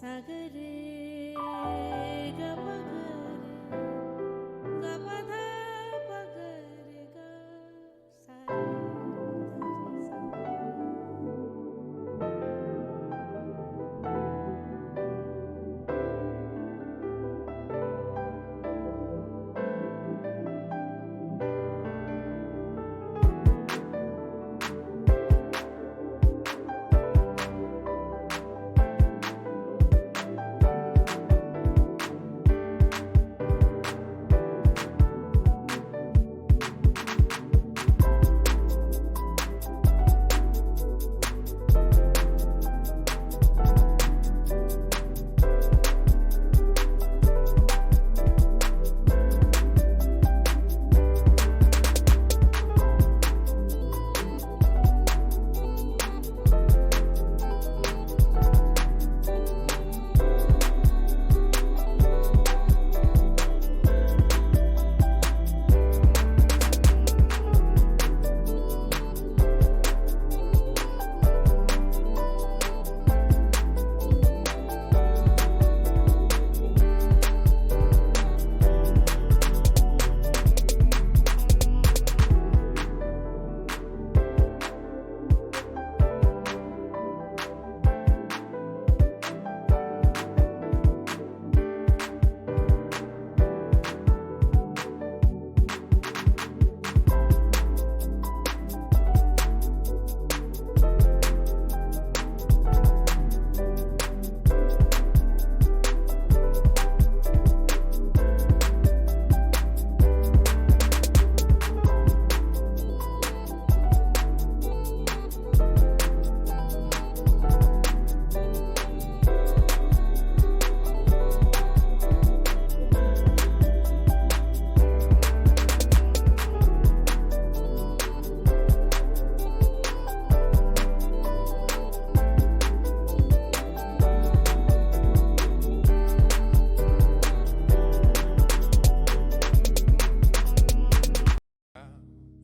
Sagare gapagare gapada pagare ga sare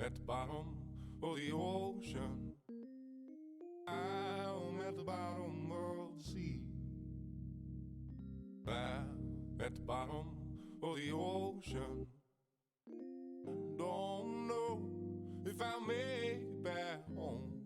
at the bottom of the ocean. I'm at the bottom of the sea. At the bottom of the ocean. Don't know if I'll make it back home.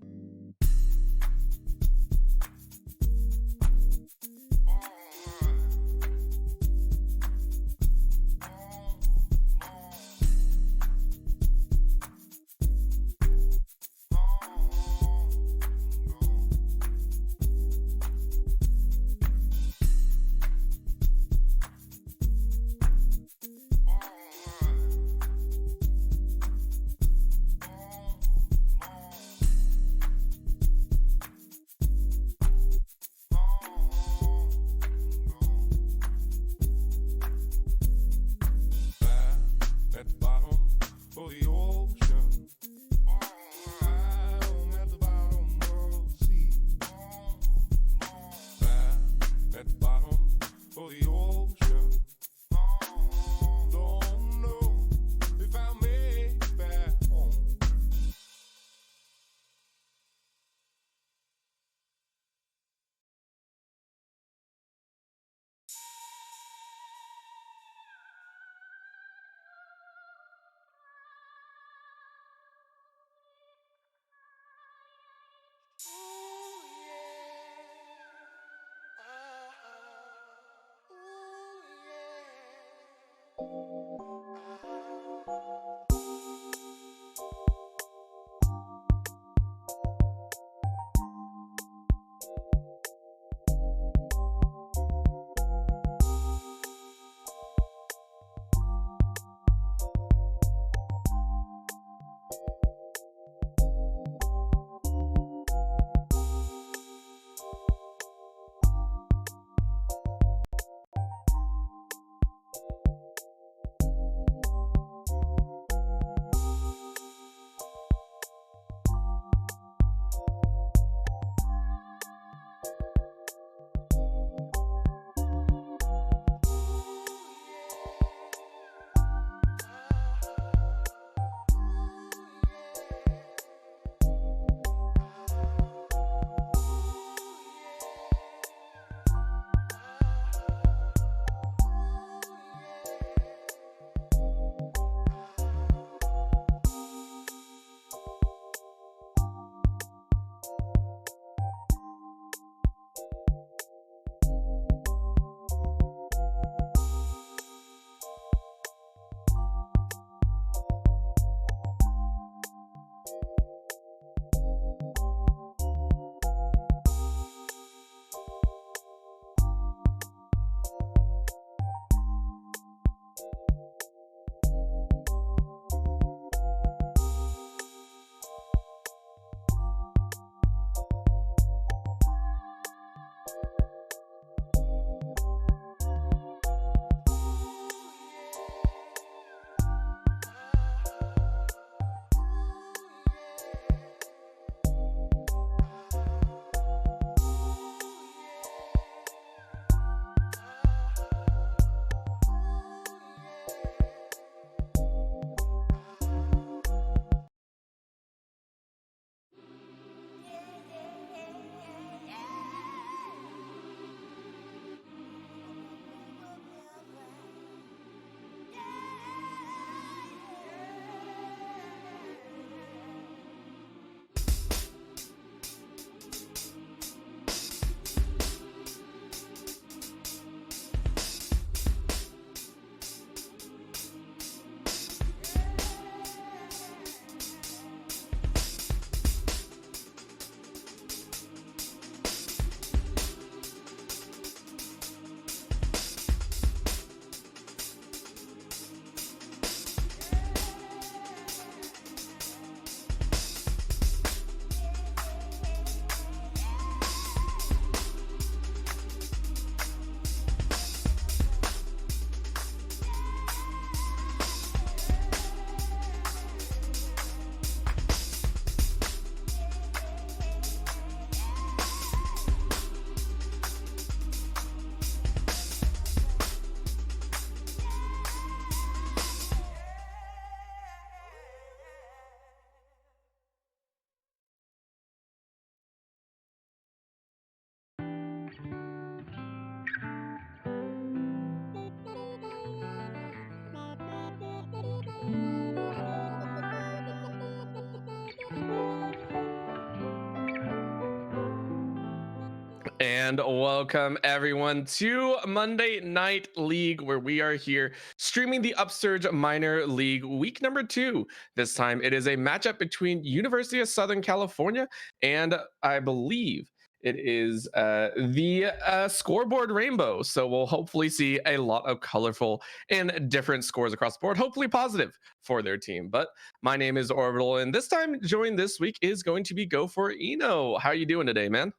And welcome everyone to Monday Night League, where we are here streaming the Upsurge Minor League week number 2. This time it is a matchup between University of Southern California and I believe it is the Scoreboard Rainbow. So we'll hopefully see a lot of colorful and different scores across the board, hopefully positive for their team. But my name is Orbital, and this time joined this week is going to be Go for Eno. How are you doing today, man?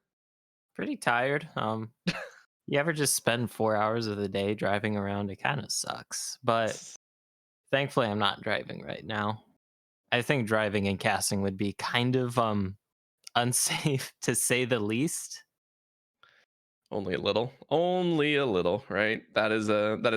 Pretty tired. You ever just spend 4 hours of the day driving around? It kind of sucks. But thankfully, I'm not driving right now. I think driving and casting would be kind of unsafe to say the least. Only a little, right? That is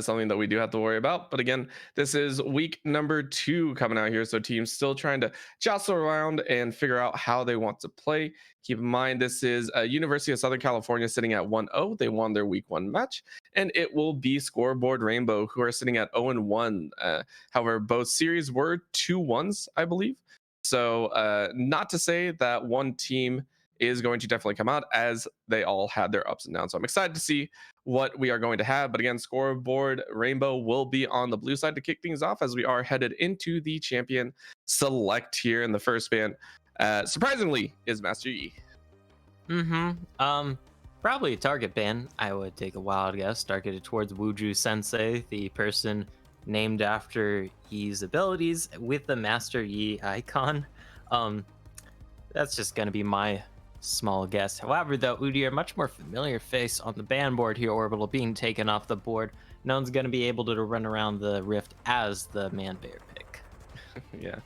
something that we do have to worry about. But again, this is week number 2 coming out here, so teams still trying to jostle around and figure out how they want to play. Keep in mind, this is University of Southern California sitting at 1-0. They won their week 1 match, and it will be Scoreboard Rainbow, who are sitting at 0-1. However, both series were 2-1s, I believe. So not to say that one team is going to definitely come out, as they all had their ups and downs. So I'm excited to see what we are going to have. But again, Scoreboard Rainbow will be on the blue side to kick things off, as we are headed into the champion select here. In the first ban, surprisingly, is Master Yi. Probably a target ban. I would take a wild guess, targeted towards Wuju Sensei, the person named after Yi's abilities with the Master Yi icon. That's just gonna be my small guess. However, though, Udi, a much more familiar face on the ban board here, Orbital being taken off the board. No one's going to be able to run around the rift as the man bear pick. Yeah,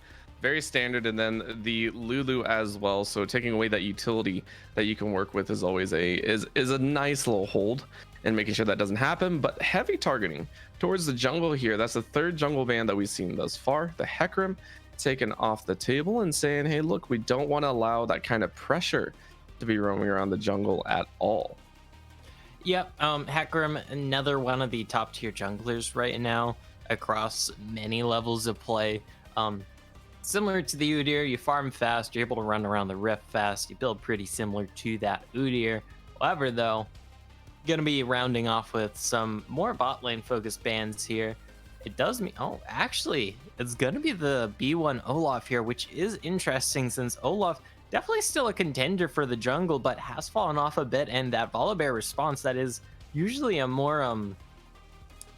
very standard. And then the Lulu as well. So taking away that utility that you can work with is always is a nice little hold, and making sure that doesn't happen. But heavy targeting towards the jungle here. That's the third jungle ban that we've seen thus far. The Hecarim taken off the table and saying, hey, look, we don't want to allow that kind of pressure to be roaming around the jungle at all. Yep, Hecarim, another one of the top tier junglers right now across many levels of play. Similar to the Udyr, you farm fast, you're able to run around the rift fast, you build pretty similar to that Udyr. However, though, gonna be rounding off with some more bot lane focused bans here. It does mean, oh, actually, it's going to be the B1 Olaf here, which is interesting since Olaf definitely still a contender for the jungle, but has fallen off a bit. And that Volibear response, that is usually a more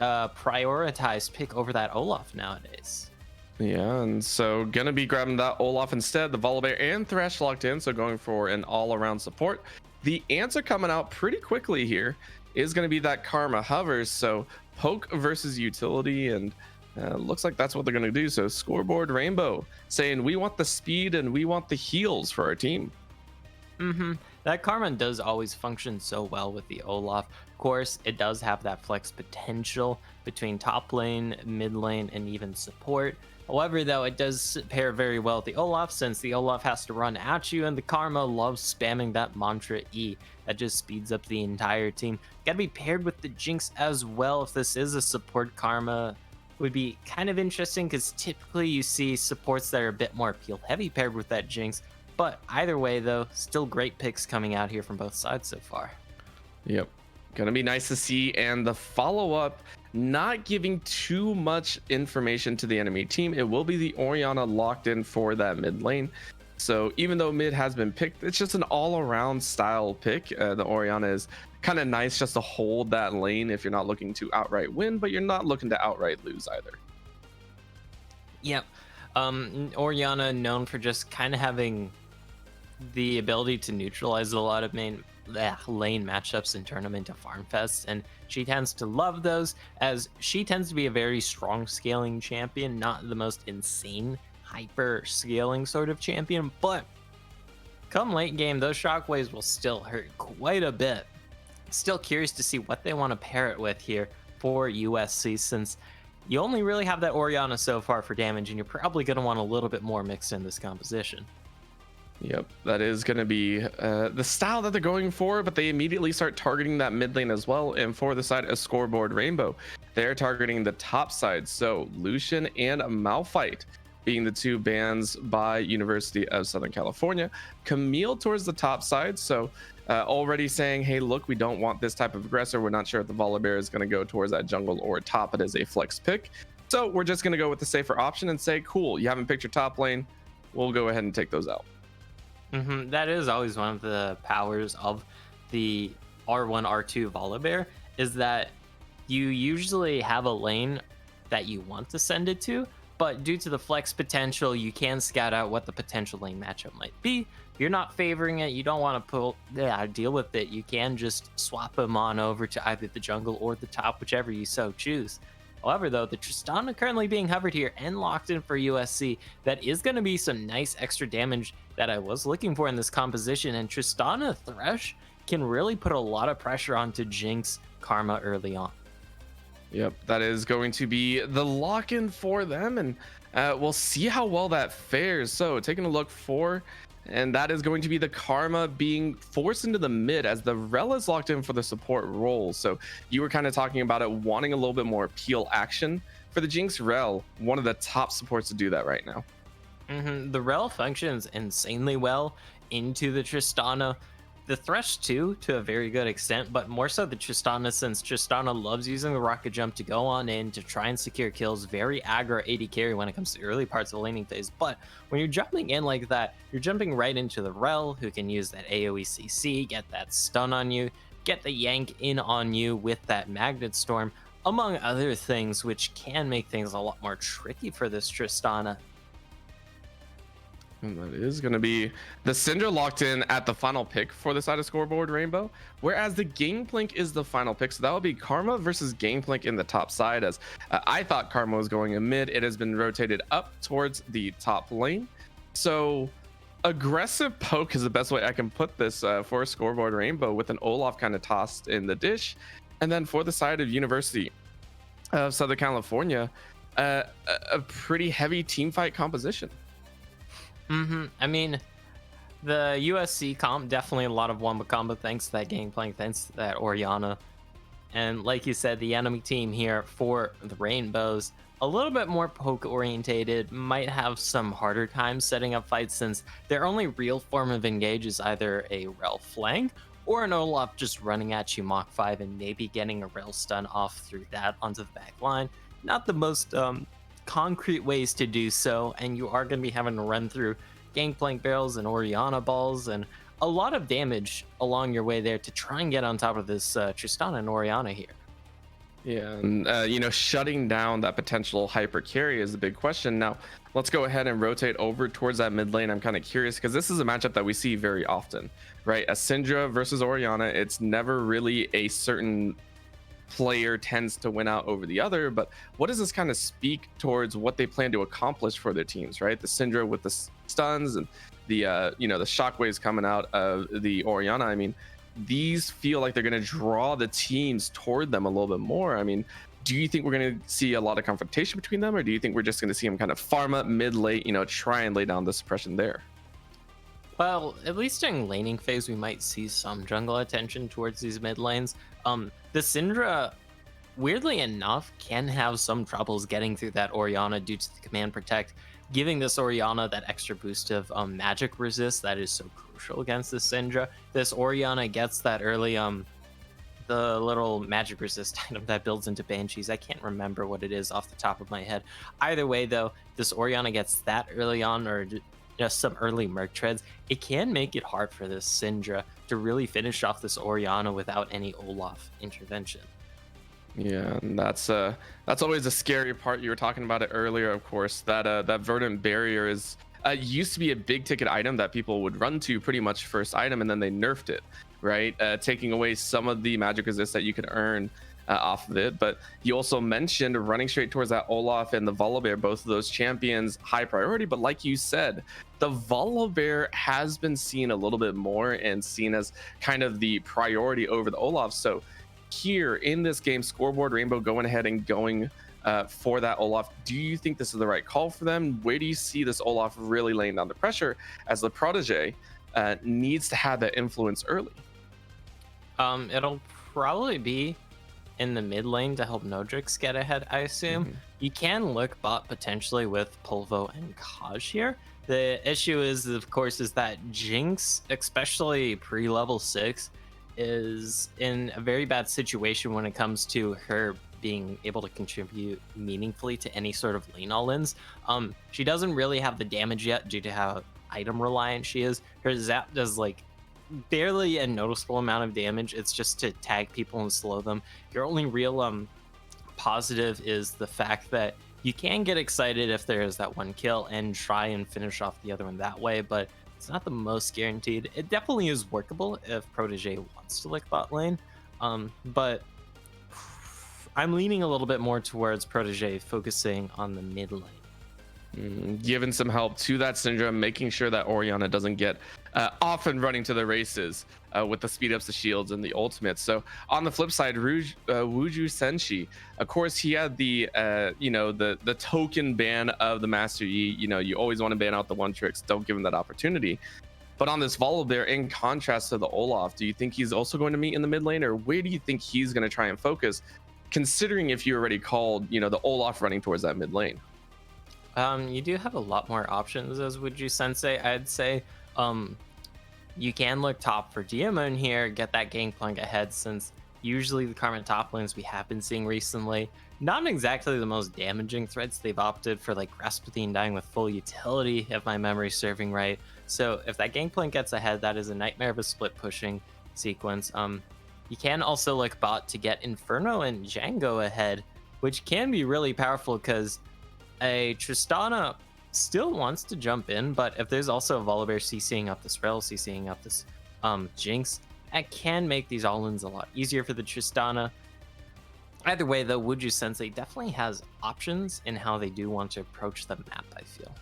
prioritized pick over that Olaf nowadays. Yeah, and so going to be grabbing that Olaf instead. The Volibear and Thresh locked in, so going for an all-around support. The answer coming out pretty quickly here is going to be that Karma hovers. So poke versus utility, and looks like that's what they're going to do. So Scoreboard Rainbow saying, we want the speed and we want the heals for our team. That Karma does always function so well with the Olaf. Of course, it does have that flex potential between top lane, mid lane, and even support. However, though, it does pair very well with the Olaf, since the Olaf has to run at you, and the Karma loves spamming that mantra E. That just speeds up the entire team. Gotta be paired with the Jinx as well. If this is a support, Karma would be kind of interesting, because typically you see supports that are a bit more appeal heavy paired with that Jinx. But either way, though, still great picks coming out here from both sides so far. Yep, gonna be nice to see. And the follow-up, not giving too much information to the enemy team. It will be the Orianna locked in for that mid lane. So even though mid has been picked, it's just an all-around style pick. The Orianna is kind of nice just to hold that lane if you're not looking to outright win, but you're not looking to outright lose either. Yep. Orianna known for just kind of having the ability to neutralize a lot of lane matchups in tournament to farm fests, and she tends to love those, as she tends to be a very strong scaling champion, not the most insane hyper scaling sort of champion, but come late game, those shockwaves will still hurt quite a bit. Still curious to see what they want to pair it with here for USC, since you only really have that Orianna so far for damage, and you're probably going to want a little bit more mixed in this composition. Yep, that is going to be the style that they're going for, but they immediately start targeting that mid lane as well. And for the side of Scoreboard Rainbow, they're targeting the top side. So Lucian and Malphite being the two bans by University of Southern California. Camille towards the top side. So already saying, hey, look, we don't want this type of aggressor. We're not sure if the Volibear is going to go towards that jungle or top. It is a flex pick. So we're just going to go with the safer option and say, cool, you haven't picked your top lane. We'll go ahead and take those out. That is always one of the powers of the R1, R2 Volibear, is that you usually have a lane that you want to send it to, but due to the flex potential, you can scout out what the potential lane matchup might be. If you're not favoring it, you don't want to deal with it, you can just swap them on over to either the jungle or the top, whichever you so choose. However, though, the Tristana currently being hovered here and locked in for USC, that is going to be some nice extra damage that I was looking for in this composition, and Tristana Thresh can really put a lot of pressure onto Jinx Karma early on. Yep, that is going to be the lock-in for them, and we'll see how well that fares. So taking a look for, and that is going to be the Karma being forced into the mid as the Rel is locked in for the support role. So you were kind of talking about it wanting a little bit more peel action for the Jinx. Rel, one of the top supports to do that right now. The Rel functions insanely well into the Tristana. The Thresh too, to a very good extent, but more so the Tristana, since Tristana loves using the rocket jump to go on in to try and secure kills. Very aggro AD carry when it comes to early parts of the laning phase. But when you're jumping in like that, you're jumping right into the Rel, who can use that AoE CC, get that stun on you, get the yank in on you with that Magnet Storm, among other things, which can make things a lot more tricky for this Tristana. And that is going to be the Syndra locked in at the final pick for the side of Scoreboard Rainbow, whereas the Gangplank is the final pick. So that will be Karma versus Gangplank in the top side, as I thought Karma was going in mid. It has been rotated up towards the top lane. So aggressive poke is the best way I can put this for Scoreboard Rainbow, with an Olaf kind of tossed in the dish. And then for the side of University of Southern California, a pretty heavy team fight composition. I mean, the USC comp, definitely a lot of wombo combo thanks to that Gangplank, thanks to that Orianna. And like you said, the enemy team here for the Rainbows, a little bit more poke orientated, might have some harder time setting up fights, since their only real form of engage is either a Rel flank or an Olaf just running at you Mach 5 and maybe getting a Rel stun off through that onto the back line. Not the most concrete ways to do so, and you are going to be having to run through Gangplank barrels and Orianna balls and a lot of damage along your way there to try and get on top of this Tristana and Orianna here. Yeah, and shutting down that potential hyper carry is a big question. Now, let's go ahead and rotate over towards that mid lane. I'm kind of curious because this is a matchup that we see very often, right? A Syndra versus Orianna. It's never really a certain player tends to win out over the other, but what does this kind of speak towards what they plan to accomplish for their teams, right? The Syndra with the stuns and the the shockwaves coming out of the Orianna. I mean, these feel like they're going to draw the teams toward them a little bit more. I mean, do you think we're going to see a lot of confrontation between them, or do you think we're just going to see them kind of farm up mid late, try and lay down the suppression there? Well, at least during laning phase, we might see some jungle attention towards these mid lanes. The Syndra, weirdly enough, can have some troubles getting through that Orianna due to the command protect, giving this Orianna that extra boost of magic resist that is so crucial against this Syndra. This Orianna gets that early the little magic resist item that builds into Banshees. I can't remember what it is off the top of my head. Either way, though, this Orianna gets that early on, or just some early Merc treads. It can make it hard for this Syndra to really finish off this Orianna without any Olaf intervention. Yeah, and that's always a scary part. You were talking about it earlier, of course. That verdant barrier is used to be a big ticket item that people would run to pretty much first item, and then they nerfed it, right? Taking away some of the magic resist that you can earn off of it. But you also mentioned running straight towards that Olaf and the Volibear, both of those champions high priority. But like you said, the Volibear has been seen a little bit more and seen as kind of the priority over the Olaf. So here in this game, Scoreboard Rainbow going ahead and going for that Olaf. Do you think this is the right call for them? Where do you see this Olaf really laying down the pressure, as the protege needs to have that influence early? It'll probably be in the mid lane to help Nodrix get ahead, I assume. You can look bot potentially with Polvo and Kaj here. The issue is, of course, is that Jinx, especially pre-level 6, is in a very bad situation when it comes to her being able to contribute meaningfully to any sort of lane all-ins. She doesn't really have the damage yet due to how item reliant she is. Her zap does like barely a noticeable amount of damage. It's just to tag people and slow them. Your only real positive is the fact that you can get excited if there is that one kill and try and finish off the other one that way, but it's not the most guaranteed. It definitely is workable if Protege wants to lick bot lane, but I'm leaning a little bit more towards Protege focusing on the mid lane. Giving some help to that Syndrome, making sure that Orianna doesn't get off and running to the races with the speed ups, the shields, and the ultimates. So on the flip side, Wuju Senshi, of course, he had the the token ban of the Master Yi. You know, you always want to ban out the one tricks. Don't give him that opportunity. But on this Volibear, in contrast to the Olaf, do you think he's also going to meet in the mid lane, or where do you think he's going to try and focus? Considering if you already called, the Olaf running towards that mid lane. You do have a lot more options as Wuju Sensei. I'd say you can look top for Diamond here, get that Gangplank ahead, since usually the current top lanes we have been seeing recently, not exactly the most damaging threats. They've opted for like Rasputin dying with full utility, if my memory's serving right. So if that Gangplank gets ahead, that is a nightmare of a split pushing sequence. You can also look bot to get Inferno and Django ahead, which can be really powerful because a Tristana still wants to jump in, but if there's also a Volibear CCing up this Rel, CCing up this Jinx, that can make these all-ins a lot easier for the Tristana. Either way, though, Wuju Sensei definitely has options in how they do want to approach the map, I feel.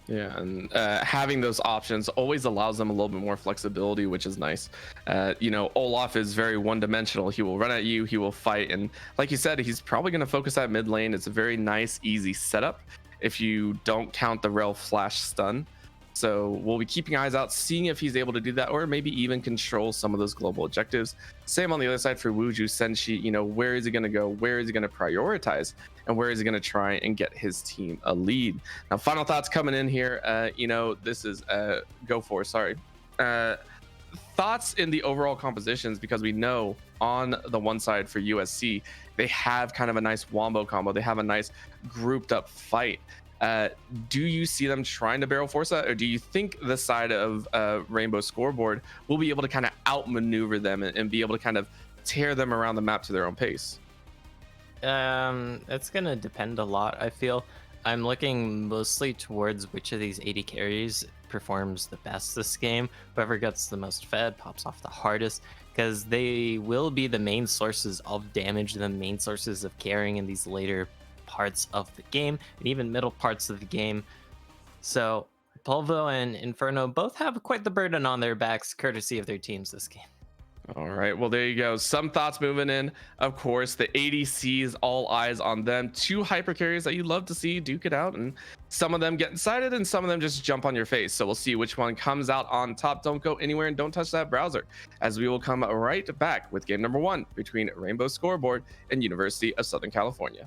Yeah, and having those options always allows them a little bit more flexibility, which is nice. Olaf is very one-dimensional. He will run at you, he will fight, and like you said, he's probably going to focus at mid lane. It's a very nice, easy setup if you don't count the Rel flash stun. So we'll be keeping eyes out, seeing if he's able to do that, or maybe even control some of those global objectives. Same on the other side for Wuju Senshi. Where is he going to go? Where is he going to prioritize? And where is he going to try and get his team a lead? Now, final thoughts coming in here. This is go for, sorry. Thoughts in the overall compositions, because we know on the one side for USC, they have kind of a nice wombo combo. They have a nice grouped up fight. Do you see them trying to barrel force that, or do you think the side of Rainbow Scoreboard will be able to kind of outmaneuver them and be able to kind of tear them around the map to their own pace? It's gonna depend a lot. I feel I'm looking mostly towards which of these 80 carries performs the best this game. Whoever gets the most fed pops off the hardest, because they will be the main sources of damage, the main sources of carrying in these later parts of the game and even middle parts of the game. So Polvo and Inferno both have quite the burden on their backs, courtesy of their teams this game. All right, well, there you go. Some thoughts moving in. Of course, the ADCs, all eyes on them. Two hyper carriers that you love to see duke it out, and some of them get excited and some of them just jump on your face. So we'll see which one comes out on top. Don't go anywhere and don't touch that browser, as we will come right back with game number 1 between Rainbow Scoreboard and University of Southern California.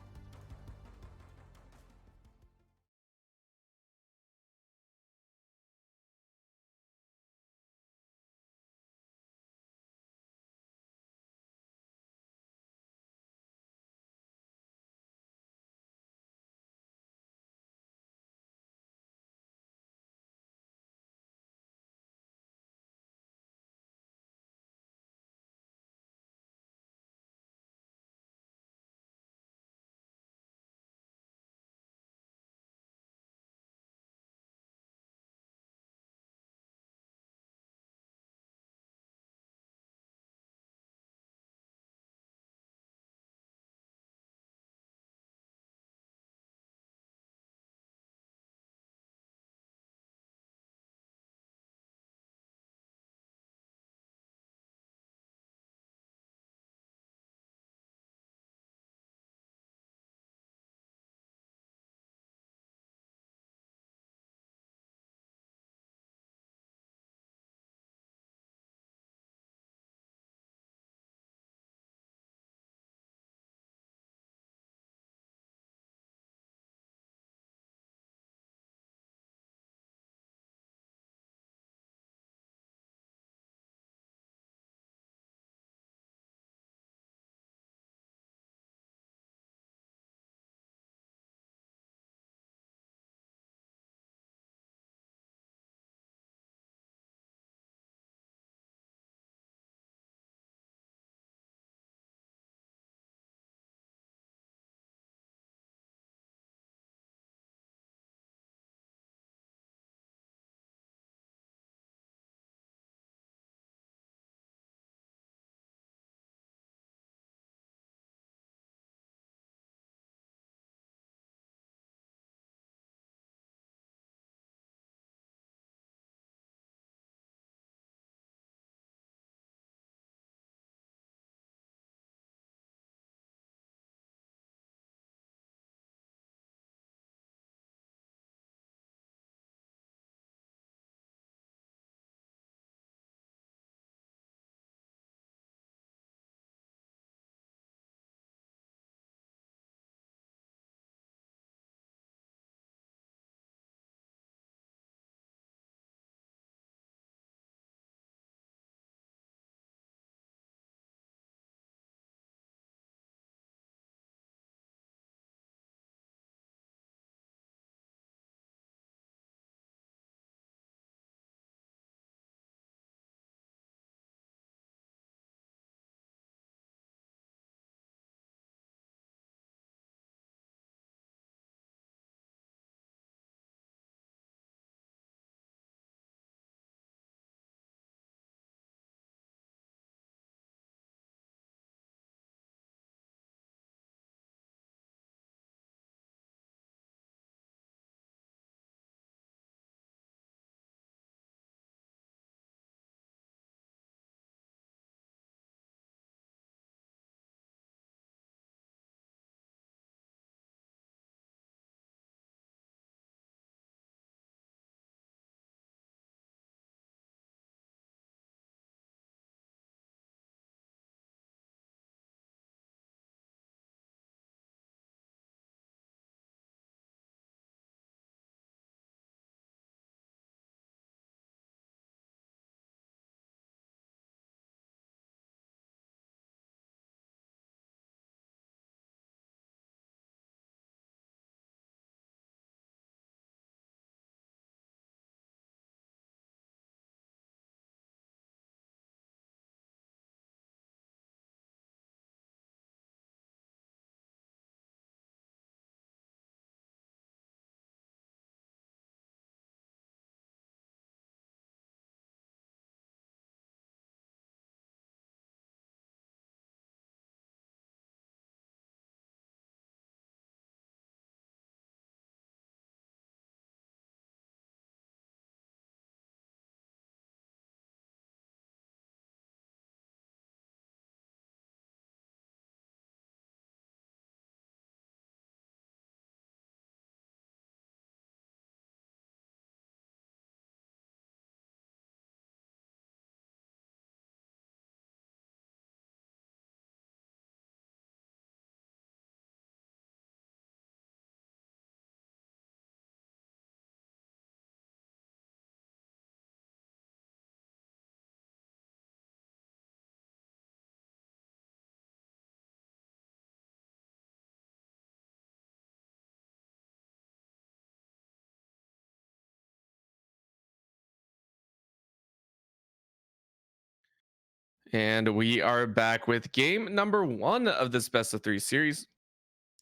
And we are back with game number 1 of this best of 3 series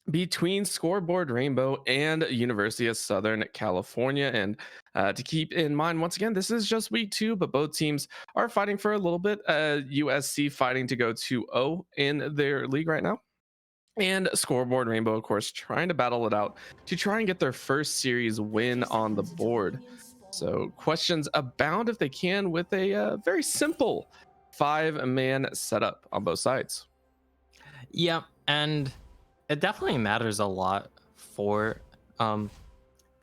between Scoreboard Rainbow and University of Southern California. And to keep in mind, once again, this is just week 2, but both teams are fighting for a little bit. USC fighting to go 2-0 in their league right now. And Scoreboard Rainbow, of course, trying to battle it out to try and get their first series win on the board. So questions abound if they can with a very simple 5-man setup on both sides. Yeah, and it definitely matters a lot for the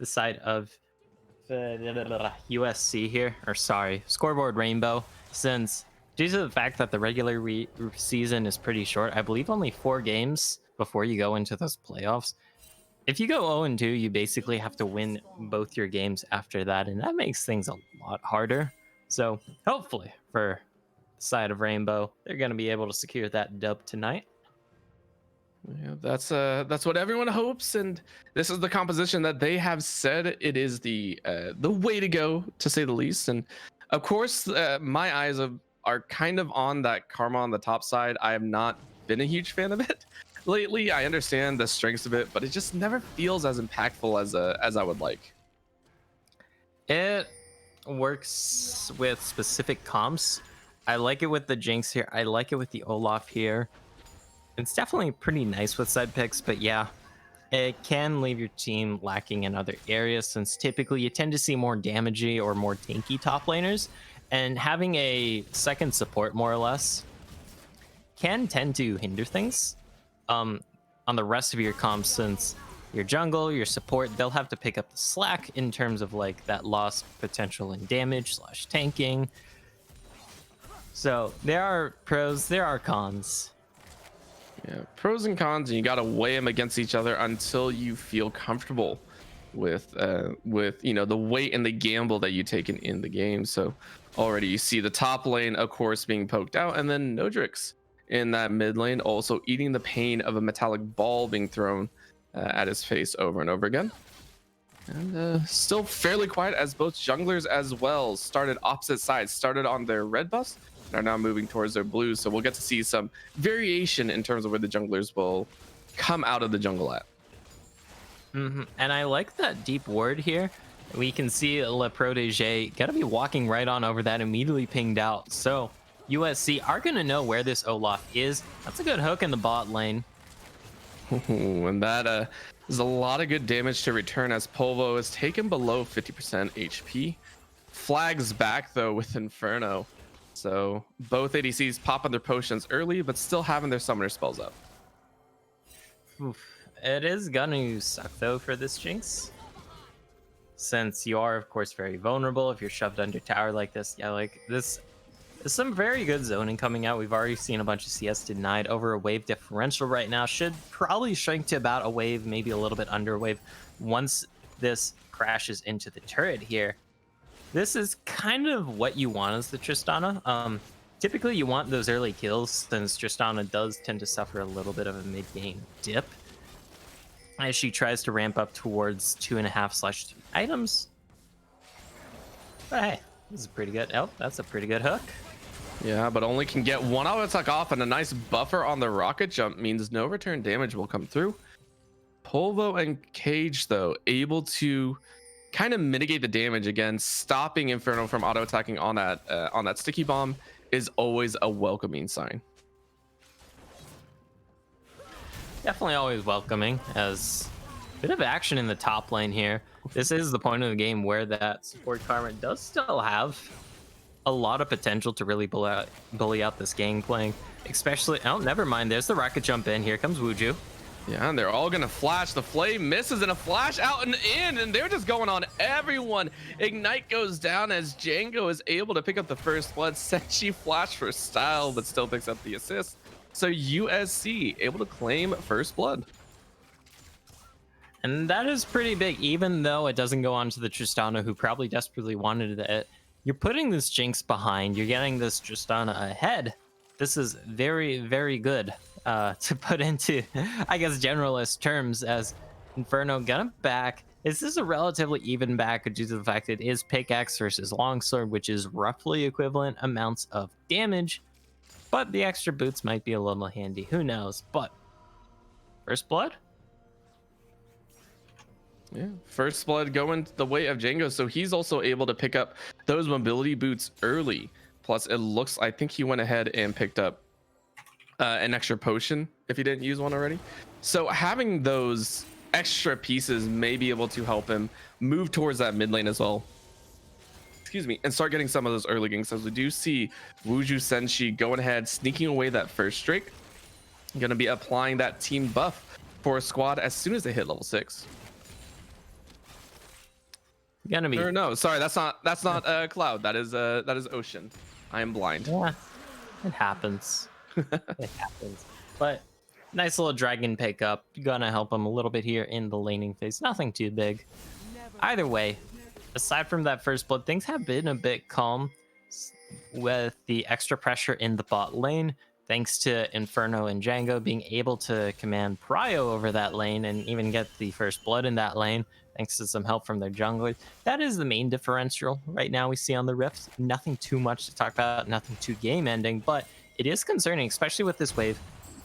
side of USC here, or sorry, Scoreboard Rainbow, since due to the fact that the regular season is pretty short, I believe only 4 games before you go into those playoffs. If you go 0-2, you basically have to win both your games after that, and that makes things a lot harder. So hopefully for the side of Rainbow, they're going to be able to secure that dub tonight. Yeah, that's what everyone hopes, and this is the composition that they have said it is the way to go, to say the least. And of course, my eyes are kind of on that Karma on the top side. I have not been a huge fan of it lately. I understand the strengths of it, but it just never feels as impactful as I would like. It works with specific comps. I like it with the Jinx here. I like it with the Olaf here. It's definitely pretty nice with side picks, but yeah, it can leave your team lacking in other areas, since typically you tend to see more damagey or more tanky top laners, and having a second support more or less can tend to hinder things on the rest of your comps, since your jungle, your support, they'll have to pick up the slack in terms of like that lost potential in damage / tanking. So there are pros, there are cons. Yeah, pros and cons, and you got to weigh them against each other until you feel comfortable with the weight and the gamble that you taken in the game. So already you see the top lane, of course, being poked out, and then Nodrix in that mid lane also eating the pain of a metallic ball being thrown at his face over and over again. And still fairly quiet as both junglers as well started opposite sides, started on their red buffs, are now moving towards their blues. So we'll get to see some variation in terms of where the junglers will come out of the jungle at. And I like that deep ward here. We can see Le Protege gotta be walking right on over that, immediately pinged out. So USC are gonna know where this Olaf is. That's a good hook in the bot lane. And that is a lot of good damage to return, as Polvo is taken below 50% HP. Flags back though with Inferno. So both ADCs popping their potions early, but still having their summoner spells up. Oof. It is gonna suck though for this Jinx, since you are of course very vulnerable if you're shoved under tower like this. Yeah, like this is some very good zoning coming out. We've already seen a bunch of CS denied over a wave differential right now. Should probably shrink to about a wave, maybe a little bit under a wave once this crashes into the turret here. This is kind of what you want as the Tristana. Typically you want those early kills, since Tristana does tend to suffer a little bit of a mid-game dip as she tries to ramp up towards 2.5/3 items. But hey, this is pretty good. Oh, that's a pretty good hook. Yeah, but only can get one auto attack off, and a nice buffer on the rocket jump means no return damage will come through. Polvo and Cage though able to kind of mitigate the damage. Again, stopping Inferno from auto attacking on that sticky bomb is always a welcoming sign. Definitely always welcoming, as a bit of action in the top lane here. This is the point of the game where that support Karma does still have a lot of potential to really bully out this gangplank, especially. Oh, never mind, there's the rocket jump in. Here comes Wuju. Yeah, and they're all gonna flash. The flame misses and a flash out and in, and they're just going on everyone. Ignite goes down as Django is able to pick up the first blood. Senshi flash for style, but still picks up the assist. So USC able to claim first blood. And that is pretty big, even though it doesn't go on to the Tristana, who probably desperately wanted it. You're putting this Jinx behind, you're getting this Tristana ahead. This is very, very good to put into, I guess, generalist terms, as Inferno gonna back. This is a relatively even back due to the fact it is pickaxe versus longsword, which is roughly equivalent amounts of damage. but the extra boots might be a little handy. Who knows? But first blood? Yeah, first blood going the way of Django, so he's also able to pick up those mobility boots early. Plus, it looks, I think he went ahead and picked up an extra potion if he didn't use one already. So having those extra pieces may be able to help him move towards that mid lane as well. Excuse me, and start getting some of those early ganks, as we do see Wuju Senshi going ahead, sneaking away that first Drake. Going to be applying that team buff for a squad as soon as they hit level 6. Gonna be. Or no, sorry, that's not Cloud. That is Ocean. I am blind. Yeah, it happens. It happens. But nice little dragon pickup. Gonna help him a little bit here in the laning phase. Nothing too big. Either way, aside from that first blood, things have been a bit calm with the extra pressure in the bot lane. Thanks to Inferno and Django being able to command Prio over that lane and even get the first blood in that lane, thanks to some help from their junglers. That is the main differential right now we see on the Rifts. Nothing too much to talk about, nothing too game ending, but it is concerning, especially with this wave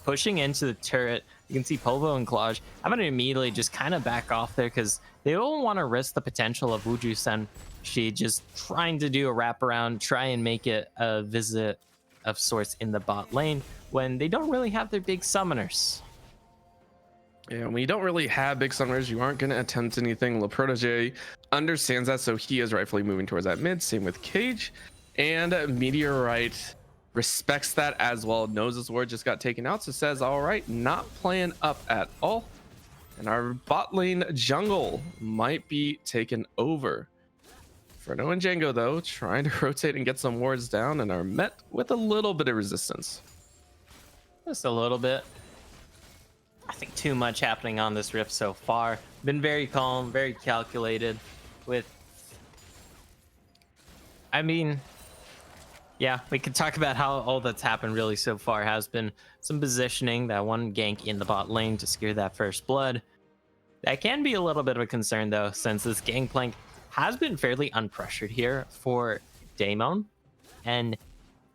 pushing into the turret. You can see Polvo and Klaj having to immediately just kind of back off there because they don't want to risk the potential of Wuju Senshi just trying to do a wraparound, try and make it a visit of sorts in the bot lane when they don't really have their big summoners. Yeah, when you don't really have big summoners, you aren't going to attempt anything. Le Protege understands that, so he is rightfully moving towards that mid. Same with Cage. And Meteorite respects that as well. Knows his word just got taken out, so says, all right, not playing up at all. And our bot lane jungle might be taken over. Inferno and Django, though, trying to rotate and get some wards down and are met with a little bit of resistance. Just a little bit. I think too much happening on this rift so far. Been very calm, very calculated with... I mean, yeah, we could talk about how all that's happened really so far has been some positioning, that one gank in the bot lane to secure that first blood. That can be a little bit of a concern, though, since this gangplank has been fairly unpressured here for Daemon, and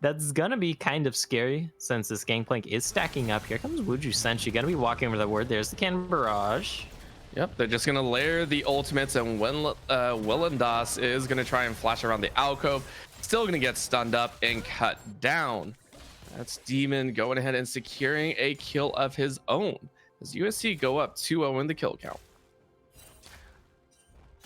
that's gonna be kind of scary since this gangplank is stacking up. Here comes Wuju Senshi, gonna be walking over the ward. There's the cannon barrage. Yep, they're just gonna layer the ultimates, and when Willendas is gonna try and flash around the alcove, still gonna get stunned up and cut down. That's Demon going ahead and securing a kill of his own as USC go up 2-0 in the kill count.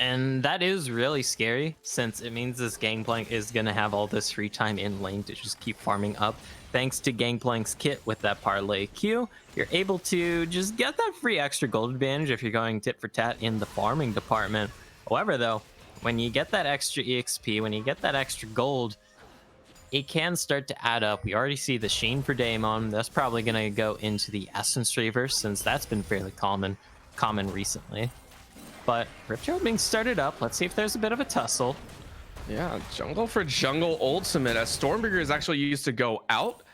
And that is really scary since it means this Gangplank is going to have all this free time in lane to just keep farming up. Thanks to Gangplank's kit with that parlay Q, you're able to just get that free extra gold advantage if you're going tit for tat in the farming department. However, though, when you get that extra EXP, when you get that extra gold, it can start to add up. We already see the Sheen for Daemon. That's probably going to go into the Essence Reverse since that's been fairly common recently. But Rift Herald being started up. Let's see if there's a bit of a tussle. Yeah, jungle for jungle ultimate as Stormbreaker is actually used to go out,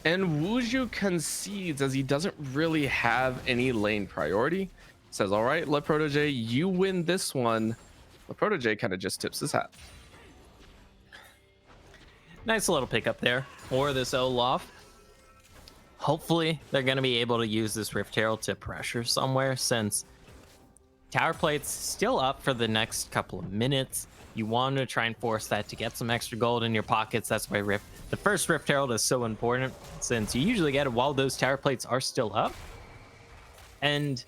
and Wuju concedes as he doesn't really have any lane priority. Says, all right, Le Protege, you win this one. Le Protege kind of just tips his hat. Nice little pickup there for this Olaf. Hopefully, they're going to be able to use this Rift Herald to pressure somewhere since Tower Plate's still up for the next couple of minutes. You want to try and force that to get some extra gold in your pockets. That's why the first Rift Herald is so important, since you usually get it while those Tower Plates are still up. And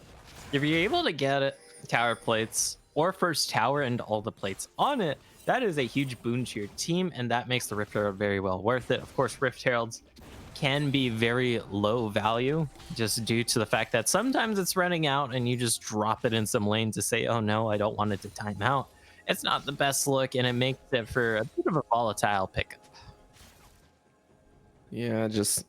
if you're able to get it, Tower Plates or first tower and all the plates on it, that is a huge boon to your team, and that makes the Rift Herald very well worth it. Of course, Rift Heralds can be very low value just due to the fact that sometimes it's running out and you just drop it in some lane to say, oh no, I don't want it to time out. It's not the best look, and it makes it for a bit of a volatile pickup. Yeah, just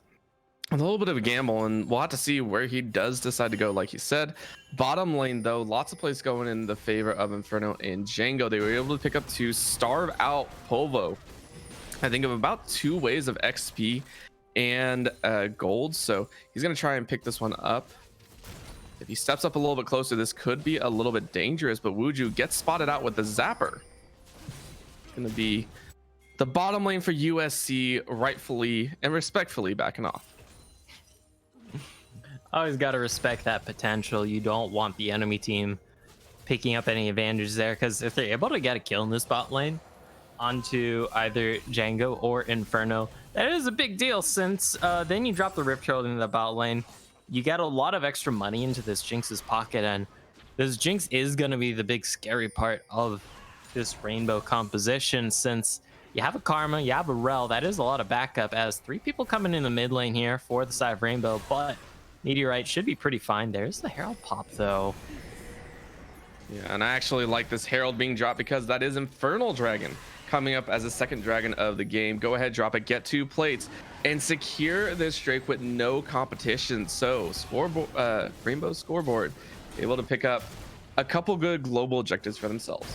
a little bit of a gamble, and we'll have to see where he does decide to go. Like you said, bottom lane though, lots of plays going in the favor of Inferno and Django. They were able to pick up to starve out Polvo. I think of about 2 waves of XP and gold, so he's gonna try and pick this one up. If he steps up a little bit closer, this could be a little bit dangerous, but Wuju gets spotted out with the zapper. Gonna be the bottom lane for USC rightfully and respectfully backing off. Always got to respect that potential. You don't want the enemy team picking up any advantage there, because if they're able to get a kill in this bot lane onto either Django or Inferno, that is a big deal, since then you drop the Rift Herald into the bot lane. You get a lot of extra money into this Jinx's pocket, and this Jinx is going to be the big scary part of this Rainbow composition, since you have a Karma, you have a Rel. That is a lot of backup, as 3 people coming in the mid lane here for the side of Rainbow, but Meteorite should be pretty fine. There's the Herald pop, though. Yeah, and I actually like this Herald being dropped because that is Infernal Dragon coming up as the second dragon of the game. Go ahead, drop it, get 2 plates, and secure this Drake with no competition. So scoreboard, Rainbow Scoreboard able to pick up a couple good global objectives for themselves.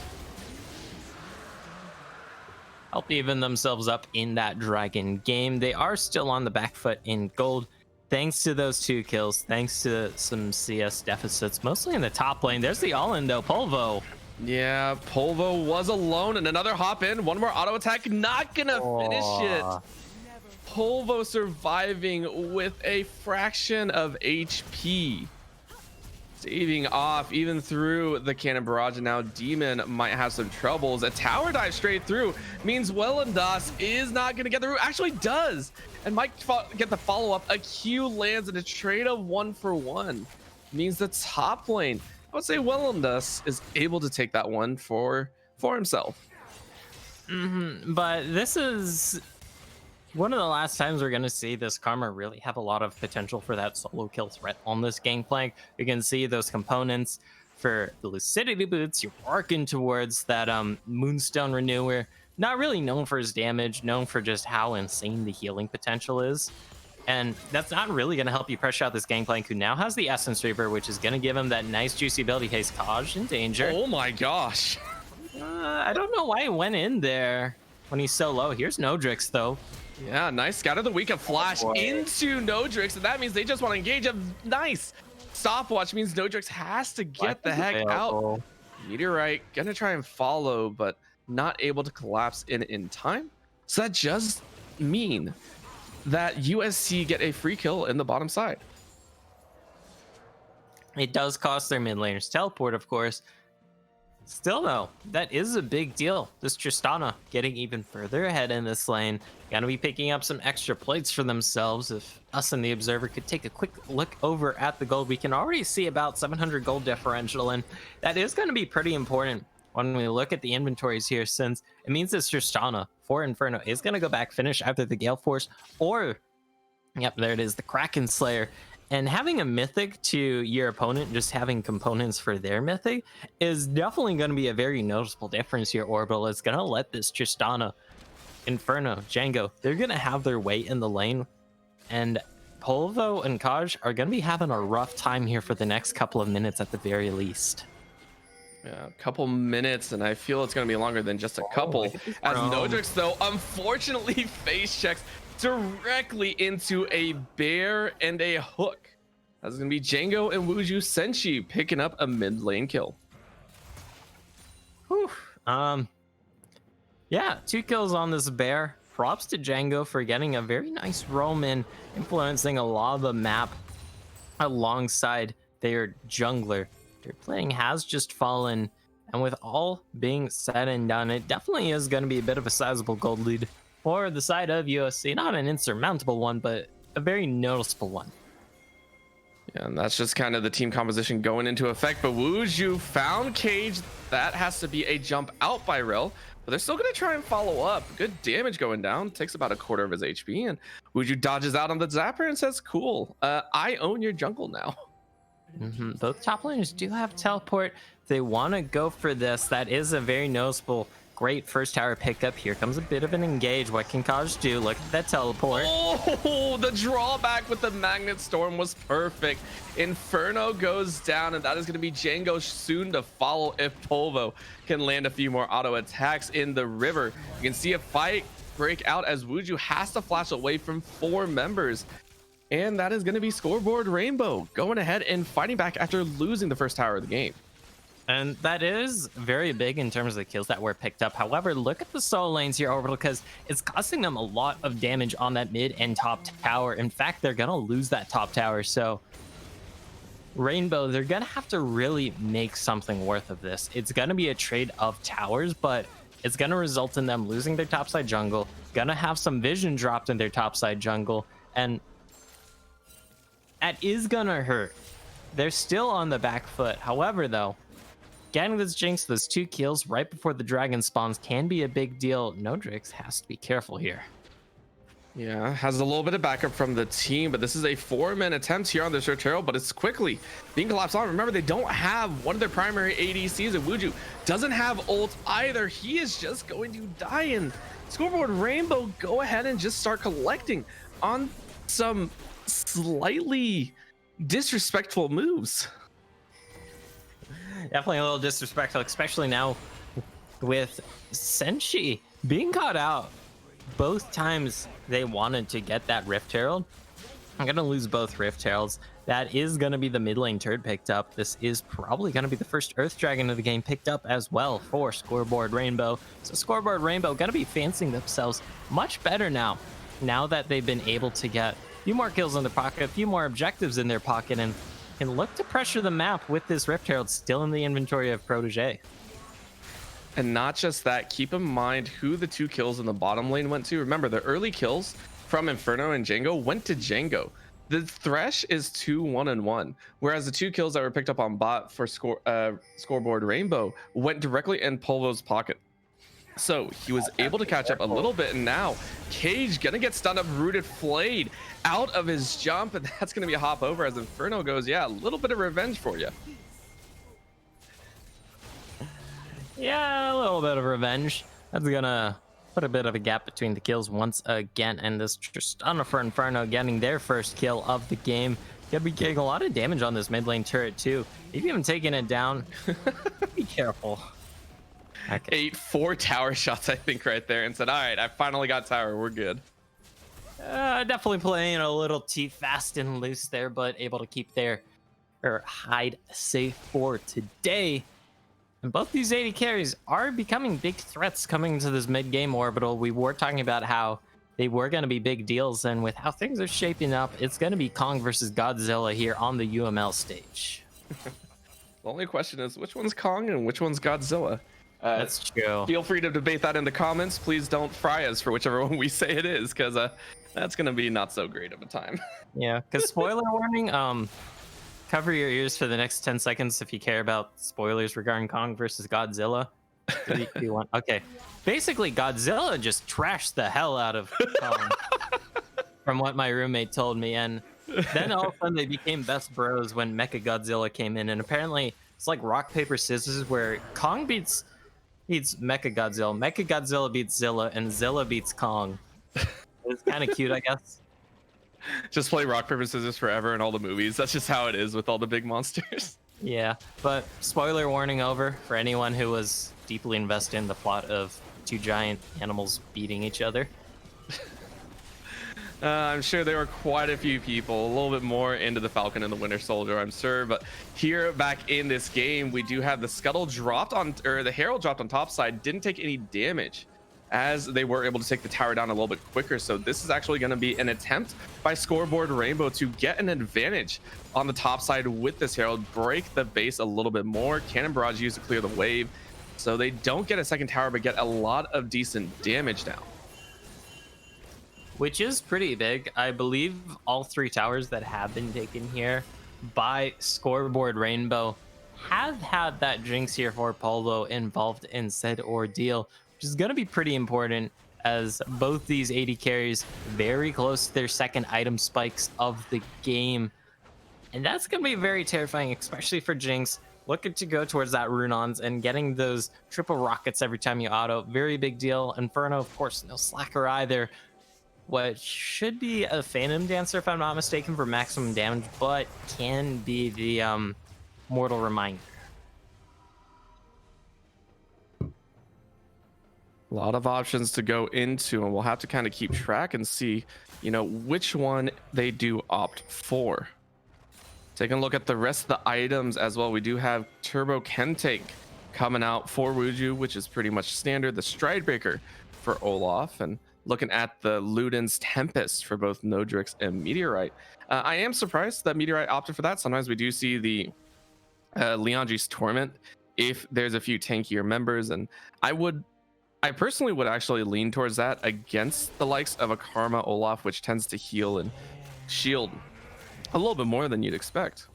Help even themselves up in that dragon game. They are still on the back foot in gold, thanks to those 2 kills, thanks to some CS deficits, mostly in the top lane. There's the all-in though, Polvo. Yeah, Polvo was alone, and another hop in, one more auto attack, not gonna finish it. Polvo surviving with a fraction of HP, saving off even through the cannon barrage, and now Demon might have some troubles. A tower dive straight through means Wellendas is not gonna get the root, actually does, and might get the follow-up. A Q lands in a trade of 1-for-1, means the top lane, I would say Wellendas is able to take that one for himself. But this is one of the last times we're going to see this Karma really have a lot of potential for that solo kill threat on this gangplank. You can see those components for the Lucidity Boots. You're working towards that Moonstone Renewer. Not really known for his damage, known for just how insane the healing potential is. And that's not really going to help you pressure out this Gangplank, who now has the Essence Reaper, which is going to give him that nice juicy ability. Hey, Kaj in danger. Oh my gosh. I don't know why he went in there when he's so low. Here's Nodrix, though. Yeah, nice scout of the week, a flash into Nodrix, and that means they just want to engage. A nice stopwatch means Nodrix has to get the heck out. Meteorite gonna try and follow, but not able to collapse in time. So that does mean that USC get a free kill in the bottom side. It does cost their mid laners teleport, of course. Still, though, that is a big deal. This Tristana getting even further ahead in this lane. Gonna be picking up some extra plates for themselves. If us and the Observer could take a quick look over at the gold, we can already see about 700 gold differential, and that is going to be pretty important when we look at the inventories here, since it means this Tristana for Inferno is going to go back, finish either the Gale Force or, yep, there it is, the Kraken Slayer. And having a mythic to your opponent, just having components for their mythic, is definitely going to be a very noticeable difference here. Orbital is going to let this Tristana, Inferno, Django, they're going to have their way in the lane. And Polvo and Kaj are going to be having a rough time here for the next couple of minutes at the very least. Yeah, a couple minutes, and I feel it's going to be longer than just a couple. As Nodrix, though, unfortunately face checks directly into a bear and a hook. That's going to be Django and Wuju Senshi picking up a mid lane kill. Whew. Yeah, 2 kills on this bear. Props to Django for getting a very nice roam in, influencing a lot of the map alongside their jungler. Their playing has just fallen, and with all being said and done, it definitely is going to be a bit of a sizable gold lead for the side of USC. Not an insurmountable one, but a very noticeable one. Yeah, and that's just kind of the team composition going into effect. But Wuju found Cage. That has to be a jump out by Rel, but they're still going to try and follow up. Good damage going down. Takes about a quarter of his HP, and Wuju dodges out on the Zapper and says, cool, I own your jungle now. Both top laners do have teleport. They want to go for this. That is a very noticeable, great first tower pickup. Here comes a bit of an engage. What can Kaj do? Look at that teleport. Oh, the drawback with the Magnet Storm was perfect. Inferno goes down, and that is going to be Django soon to follow if Polvo can land a few more auto attacks in the river. You can see a fight break out as Wuju has to flash away from 4 members. And that is going to be Scoreboard Rainbow going ahead and fighting back after losing the first tower of the game. And that is very big in terms of the kills that were picked up. However, look at the solo lanes here, Orbital, because it's costing them a lot of damage on that mid and top tower. In fact, they're going to lose that top tower. So Rainbow, they're going to have to really make something worth of this. It's going to be a trade of towers, but it's going to result in them losing their topside jungle, going to have some vision dropped in their topside jungle, and that is going to hurt. They're still on the back foot. However, though, getting this Jinx, those 2 kills right before the dragon spawns can be a big deal. Nodrix has to be careful here. Yeah, has a little bit of backup from the team, but this is a 4-man attempt here on this Turtle, but it's quickly being collapsed on. Remember, they don't have one of their primary ADCs, and Wuju doesn't have ult either. He is just going to die, and Scoreboard Rainbow go ahead and just start collecting on some slightly disrespectful moves. Definitely a little disrespectful, especially now with Senshi being caught out. Both times they wanted to get that Rift Herald. I'm going to lose both Rift Heralds. That is going to be the mid lane turret picked up. This is probably going to be the first Earth Dragon of the game picked up as well for Scoreboard Rainbow. So Scoreboard Rainbow going to be fancying themselves much better now that they've been able to get a few more kills in their pocket, a few more objectives in their pocket, and can look to pressure the map with this Rift Herald still in the inventory of Protege. And not just that, keep in mind who the 2 kills in the bottom lane went to. Remember, the early kills from Inferno and Django went to Django. The Thresh is 2-1-1, whereas the 2 kills that were picked up on bot for Scoreboard Rainbow went directly in Polvo's pocket. So he was able to catch up a little bit, and now Cage gonna get stunned up, rooted, flayed out of his jump, and that's gonna be a hop over as Inferno goes, yeah, a little bit of revenge for you. Yeah, a little bit of revenge. That's gonna put a bit of a gap between the kills once again, and this just stunner for Inferno getting their first kill of the game. Gonna be getting a lot of damage on this mid lane turret too. If you haven't taken it down, be careful. Okay. 8 4 tower shots, I think, right there, and said, all right, I finally got tower, we're good. Definitely playing a little too fast and loose there, but able to keep their hide safe for today. And both these 80 carries are becoming big threats coming into this mid-game Orbital. We were talking about how they were going to be big deals, and with how things are shaping up, it's going to be Kong versus Godzilla here on the UML stage. The only question is, which one's Kong and which one's Godzilla? That's true. Feel free to debate that in the comments. Please don't fry us for whichever one we say it is, because that's going to be not so great of a time. Yeah, because spoiler warning, cover your ears for the next 10 seconds if you care about spoilers regarding Kong versus Godzilla. 3, 2, 1. Okay. Basically, Godzilla just trashed the hell out of Kong, from what my roommate told me. And then all of a sudden they became best bros when Mecha Godzilla came in. And apparently it's like rock, paper, scissors, where Kong beats Mecha Godzilla beats Zilla, and Zilla beats Kong. It's kind of cute, I guess. Just play rock, paper, scissors forever in all the movies. That's just how it is with all the big monsters. Yeah, but spoiler warning over for anyone who was deeply invested in the plot of 2 giant animals beating each other. I'm sure there were quite a few people a little bit more into the Falcon and the Winter Soldier, I'm sure. But here back in this game, we do have the Scuttle dropped on, or the Herald dropped on top side, didn't take any damage, as they were able to take the tower down a little bit quicker. So this is actually going to be an attempt by Scoreboard Rainbow to get an advantage on the top side with this Herald, break the base a little bit more. Cannon Barrage used to clear the wave, so they don't get a second tower, but get a lot of decent damage now. Which is pretty big. I believe all 3 towers that have been taken here by Scoreboard Rainbow have had that Jinx here for Polo involved in said ordeal, which is going to be pretty important, as both these 80 carries very close to their second item spikes of the game. And that's going to be very terrifying, especially for Jinx, looking to go towards that Runons and getting those triple rockets every time you auto. Very big deal. Inferno, of course, no slacker either. What should be a Phantom Dancer, if I'm not mistaken, for maximum damage, but can be the Mortal Reminder. A lot of options to go into, and we'll have to kind of keep track and see, you know, which one they do opt for. Taking a look at the rest of the items as well, we do have Turbo Kentake coming out for Wuju, which is pretty much standard. The Stride Breaker for Olaf, and looking at the Luden's Tempest for both Nodrix and Meteorite. I am surprised that Meteorite opted for that. Sometimes we do see the Leandri's Torment if there's a few tankier members, and I personally would actually lean towards that against the likes of a Karma Olaf, which tends to heal and shield a little bit more than you'd expect.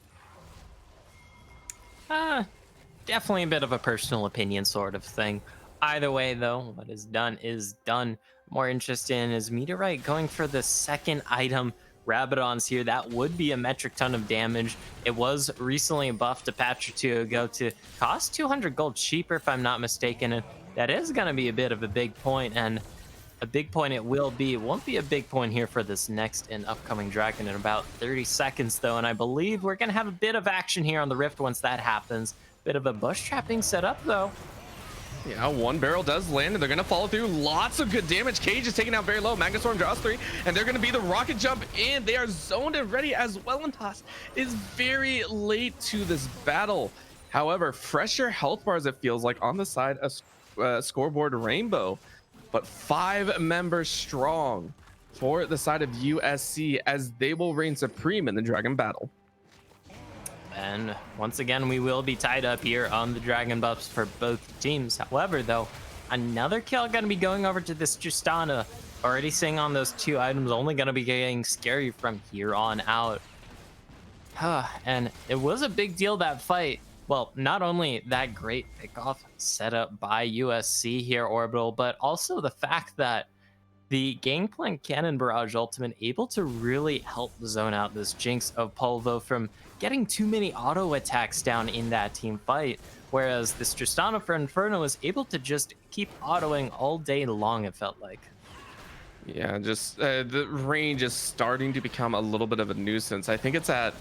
Definitely a bit of a personal opinion sort of thing. Either way, though, what is done is done. More interested in is Meteorite going for the second item. Rabadon's here. That would be a metric ton of damage. It was recently buffed a patch or two ago to cost 200 gold cheaper, if I'm not mistaken. And that is going to be a bit of a big point, and a big point it will be. It won't be a big point here for this next and upcoming dragon in about 30 seconds, though. And I believe we're going to have a bit of action here on the Rift once that happens. Bit of a bush trap being set up, though. Yeah, one barrel does land, and they're going to follow through. Lots of good damage. Cage is taken out very low. Magnustorm draws 3, and they're going to be the rocket jump in. They are zoned and ready as well, and Toss is very late to this battle. However, fresher health bars, it feels like, on the side of Scoreboard Rainbow, but 5 members strong for the side of USC as they will reign supreme in the Dragon battle. And once again, we will be tied up here on the dragon buffs for both teams. However, though, another kill going to be going over to this Tristana. Already seeing on those 2 items, only going to be getting scary from here on out. And it was a big deal, that fight. Well, not only that great pickoff set up by USC here, Orbital, but also the fact that the Gangplank Cannon Barrage Ultimate able to really help zone out this Jinx of Polvo from getting too many auto attacks down in that team fight, whereas this Tristana for Inferno is able to just keep autoing all day long, it felt like. Yeah, just the range is starting to become a little bit of a nuisance. I think it's at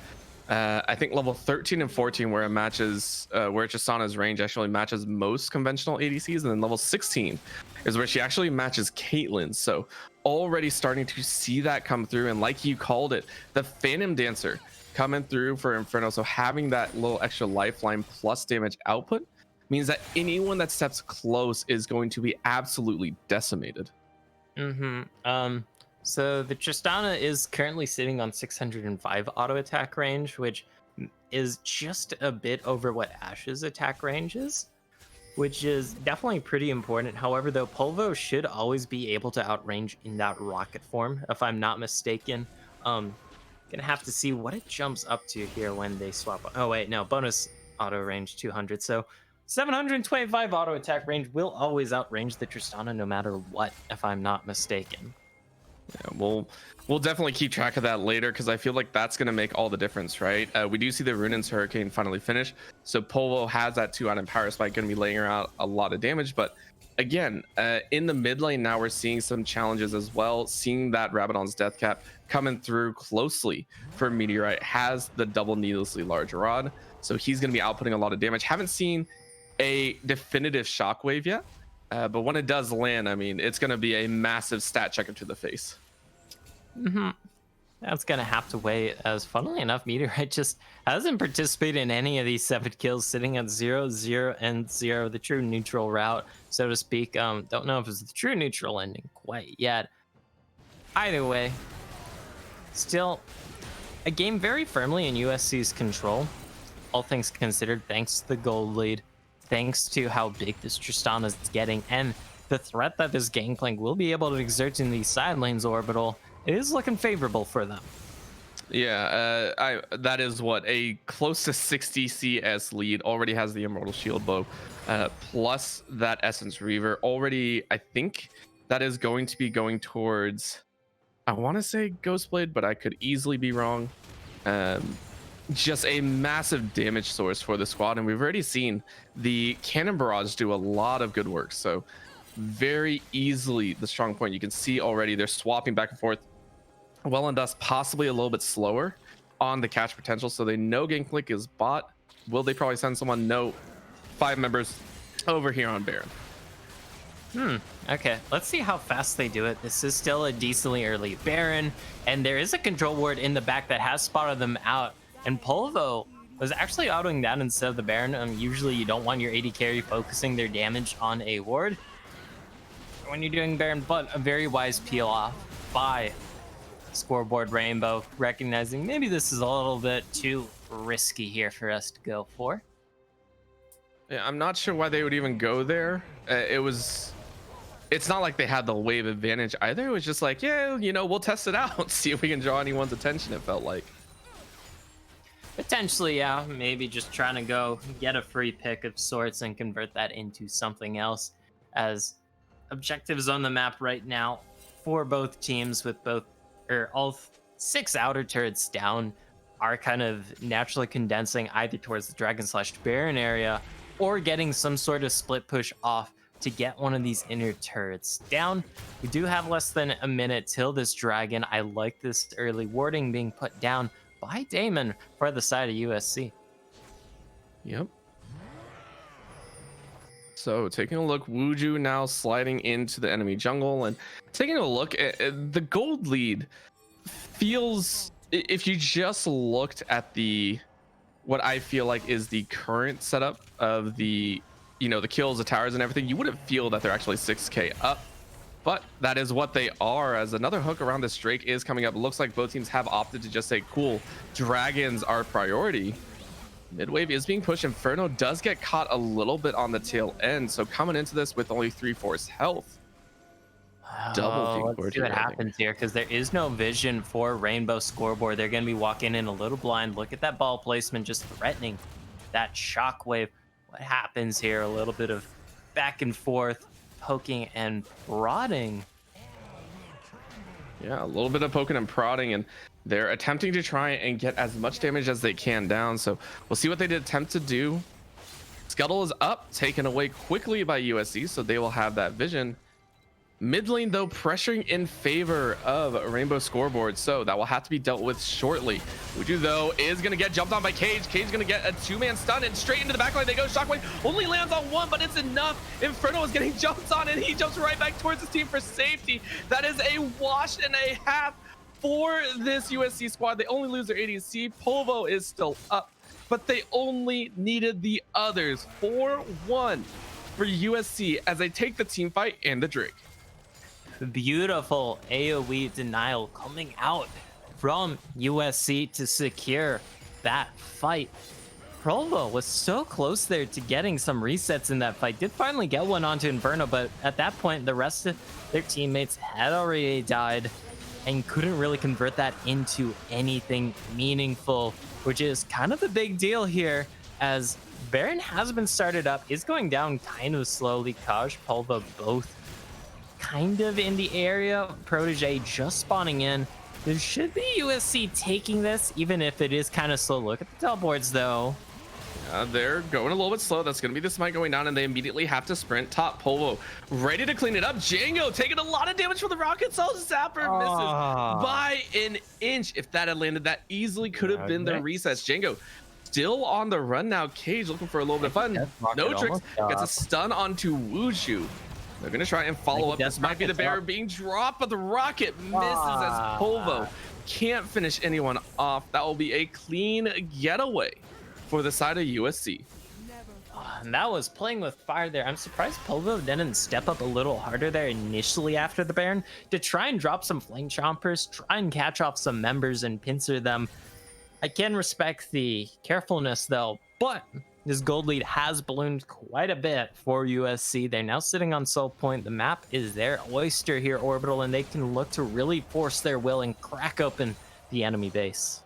I think level 13 and 14 where it matches where Tristana's range actually matches most conventional ADCs, and then level 16 is where she actually matches Caitlyn. So already starting to see that come through, and like you called it, the Phantom Dancer coming through for Inferno. So having that little extra lifeline plus damage output means that anyone that steps close is going to be absolutely decimated. So the Tristana is currently sitting on 605 auto attack range, which is just a bit over what Ash's attack range is, which is definitely pretty important. However, though, Polvo should always be able to outrange in that rocket form, if I'm not mistaken. Gonna have to see what it jumps up to here when they swap. Oh wait, no, bonus auto range 200. So 725 auto attack range will always outrange the Tristana no matter what, if I'm not mistaken. Yeah, we'll definitely keep track of that later, because I feel like that's going to make all the difference, right? We do see the Runin's Hurricane finally finish, so Polvo has that 2-item power spike, going to be laying out a lot of damage. But again, in the mid lane now, we're seeing some challenges as well. Seeing that Rabadon's Death Cap coming through closely for Meteorite, has the double needlessly large rod, so he's going to be outputting a lot of damage. Haven't seen a definitive shockwave yet, but when it does land, I mean, it's going to be a massive stat checker to the face. That's going to have to wait, as funnily enough, Meteorite just hasn't participated in any of these 7 kills, sitting at 0, 0, and 0, the true neutral route, so to speak. Don't know if it's the true neutral ending quite yet. Either way, still a game very firmly in USC's control, all things considered, thanks to the gold lead, thanks to how big this Tristana is getting, and the threat that this Gangplank will be able to exert in these side lanes, Orbital. It is looking favorable for them. Yeah, that is what, a close to 60 CS lead. Already has the Immortal Shield Bow, plus that Essence Reaver. Already, I think that is going to be going towards, I want to say Ghostblade, but I could easily be wrong. Just a massive damage source for the squad, and we've already seen the Cannon Barrage do a lot of good work. So very easily the strong point. You can see already they're swapping back and forth. Well and Dust possibly a little bit slower on the catch potential, so they know Gangplank is bot. Will they probably send someone? No. 5 members over here on Baron. Okay, let's see how fast they do it. This is still a decently early Baron, and there is a control ward in the back that has spotted them out. And Polvo was actually autoing that instead of the Baron. Usually you don't want your AD carry focusing their damage on a ward when you're doing Baron, but a very wise peel off by Scoreboard Rainbow, recognizing maybe this is a little bit too risky here for us to go for. Yeah, I'm not sure why they would even go there. It's not like they had the wave advantage either. It was just like, yeah, you know, we'll test it out, see if we can draw anyone's attention. It felt like Potentially, yeah, maybe just trying to go get a free pick of sorts and convert that into something else, as objectives on the map right now for both teams, with all 6 outer turrets down, are kind of naturally condensing either towards the Dragon/Baron area or getting some sort of split push off to get one of these inner turrets down. We do have less than a minute till this Dragon. I like this early warding being put down by Damon for the side of USC. Yep. So taking a look, Wuju now sliding into the enemy jungle and taking a look at the gold lead. Feels, if you just looked at what I feel like is the current setup of the kills, the towers and everything, you wouldn't feel that they're actually 6k up, but that is what they are, as another hook around this Drake is coming up. It looks like both teams have opted to just say, cool, dragons are priority. Midwave is being pushed. Inferno does get caught a little bit on the tail end, so coming into this with only 3/4 health. Double let's see what happens here, because there is no vision for Rainbow Scoreboard. They're going to be walking in a little blind. Look at that ball placement, just threatening that shockwave. What happens here? A little bit of back and forth, poking and prodding. Yeah, a little bit of poking and prodding, and they're attempting to try and get as much damage as they can down. So we'll see what they did attempt to do. Scuttle is up, taken away quickly by USC, so they will have that vision. Mid lane, though, pressuring in favor of Rainbow Scoreboard, so that will have to be dealt with shortly. Wuju, though, is going to get jumped on by Cage. Cage is going to get a 2-man stun, and straight into the backline they go. Shockwave only lands on 1, but it's enough. Inferno is getting jumped on, and he jumps right back towards his team for safety. That is a wash and a half for this USC squad. They only lose their ADC. Polvo is still up, but they only needed the others. 4-1 for USC as they take the team fight and the Drake. Beautiful AoE denial coming out from USC to secure that fight. Polvo was so close there to getting some resets in that fight. Did finally get one onto Inferno, but at that point, the rest of their teammates had already died and couldn't really convert that into anything meaningful, which is kind of the big deal here, as Baron has been started up, is going down kind of slowly. Kaj, Polvo both kind of in the area. Protege just spawning in. There should be USC taking this, even if it is kind of slow. Look at the teleports, though. They're going a little bit slow. That's going to be the smite going down, and they immediately have to sprint top. Polvo ready to clean it up. Django taking a lot of damage from the rockets. Oh, Zapper misses by an inch. If that had landed, that easily could have been the resets. Django still on the run now. Cage looking for a little bit of fun. No tricks. Gets a stun onto Wuju. They're going to try and follow up. This might be the bear being dropped, but the rocket misses as Polvo can't finish anyone off. That will be a clean getaway for the side of USC. And that was playing with fire there. I'm surprised Polvo didn't step up a little harder there initially after the Baron to try and drop some flame chompers, try and catch off some members and pincer them. I can respect the carefulness though, but this gold lead has ballooned quite a bit for USC. They're now sitting on Soul Point. The map is their oyster here, Orbital, and they can look to really force their will and crack open the enemy base.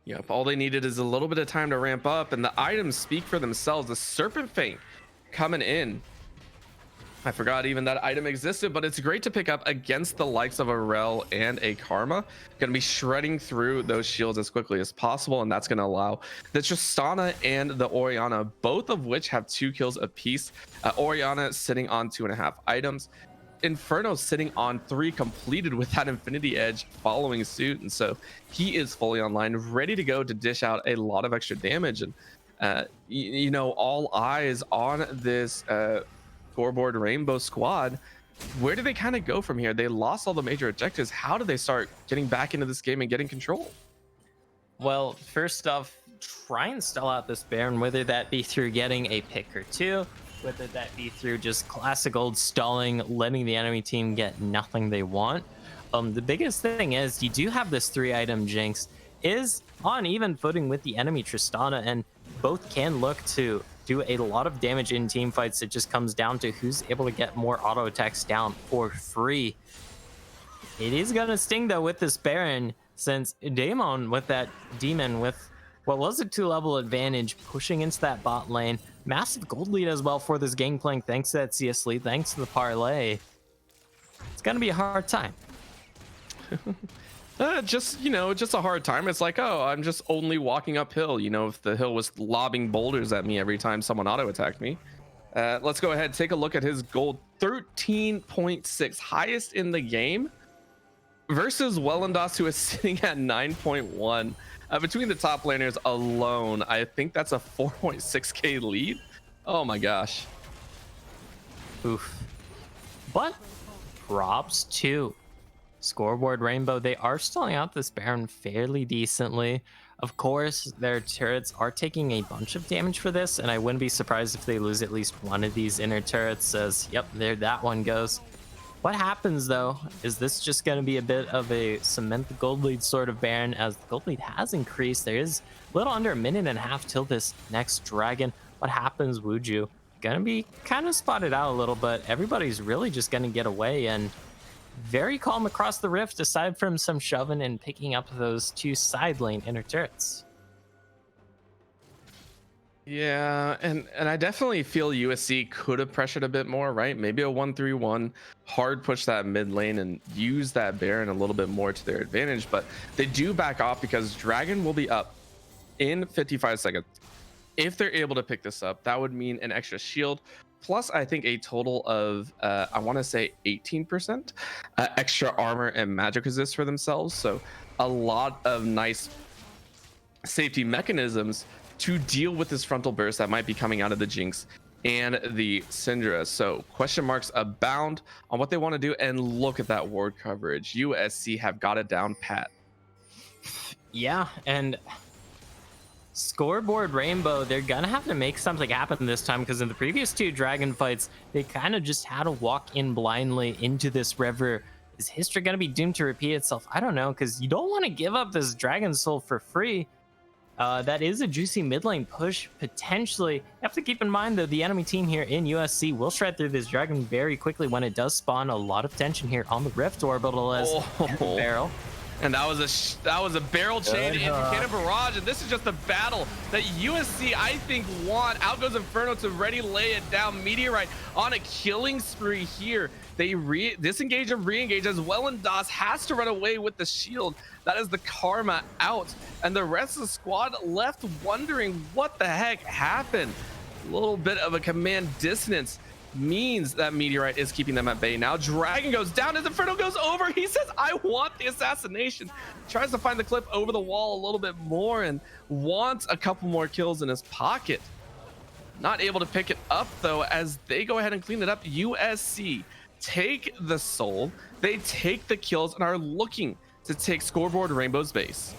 Yep, all they needed is a little bit of time to ramp up, and the items speak for themselves. The Serpent Fang coming in. I forgot even that item existed, but it's great to pick up against the likes of a Rel and a Karma. Gonna be shredding through those shields as quickly as possible, and that's gonna allow the Tristana and the Orianna, both of which have 2 kills apiece. Orianna sitting on 2.5 items. Inferno sitting on 3 completed with that Infinity Edge following suit, and so he is fully online, ready to go to dish out a lot of extra damage. And you know, all eyes on this Scoreboard Rainbow squad. Where do they kind of go from here? They lost all the major objectives. How do they start getting back into this game and getting control? Well, first off, try and stall out this Baron, whether that be through getting a pick or two, whether that be through just classic old stalling, letting the enemy team get nothing they want. The biggest thing is you do have this 3-item Jinx is on even footing with the enemy Tristana, and both can look to do a lot of damage in team fights. It just comes down to who's able to get more auto attacks down for free. It is gonna sting though with this Baron, since Daemon with that demon with what was a 2-level advantage pushing into that bot lane. Massive gold lead as well for this Gangplank, thanks to that CS lead, thanks to the parlay. It's gonna be a hard time. Just, just a hard time. It's like, oh, I'm just only walking uphill. If the hill was lobbing boulders at me every time someone auto attacked me. Let's go ahead and take a look at his gold. 13.6, highest in the game, versus Wellendas, who is sitting at 9.1. Between the top laners alone, I think that's a 4.6k lead. Oh my gosh. Oof. But props to Scoreboard Rainbow. They are stalling out this Baron fairly decently. Of course, their turrets are taking a bunch of damage for this, and I wouldn't be surprised if they lose at least one of these inner turrets, as, yep, there that one goes. What happens, though, is this just going to be a bit of a cement the gold lead sort of Baron, as the gold lead has increased. There is a little under a minute and a half till this next dragon. What happens, Wuju? Going to be kind of spotted out a little, but everybody's really just going to get away, and very calm across the rift, aside from some shoving and picking up those 2 side lane inner turrets. Yeah, and I definitely feel USC could have pressured a bit more, right? Maybe a 1-3-1, hard push that mid lane and use that Baron a little bit more to their advantage, but they do back off because Dragon will be up in 55 seconds. If they're able to pick this up, that would mean an extra shield, plus I think a total of, I want to say 18% extra armor and magic resist for themselves. So a lot of nice safety mechanisms to deal with this frontal burst that might be coming out of the Jinx and the Syndra. So question marks abound on what they want to do, and look at that ward coverage. USC have got it down pat. Yeah, and Scoreboard Rainbow, they're gonna have to make something happen this time, because in the previous 2 dragon fights, they kind of just had to walk in blindly into this river. Is history gonna be doomed to repeat itself? I don't know, because you don't want to give up this dragon soul for free. That is a juicy mid lane push, potentially. You have to keep in mind, though, the enemy team here in USC will shred through this dragon very quickly when it does spawn. A lot of tension here on the Rift Orbital as Barrel. And that was a barrel chain into Cannon Barrage, and this is just a battle that USC, I think, want. Out goes Inferno to ready lay it down. Meteorite on a killing spree here. They disengage and re-engage, as Wellendas has to run away with the shield. That is the karma out, and the rest of the squad left wondering what the heck happened. A little bit of a command dissonance means that Meteorite is keeping them at bay. Now Dragon goes down as Inferno goes over. He says, I want the assassination. Tries to find the clip over the wall a little bit more and wants a couple more kills in his pocket. Not able to pick it up, though, as they go ahead and clean it up. USC take the soul, they take the kills, and are looking to take Scoreboard Rainbow's base.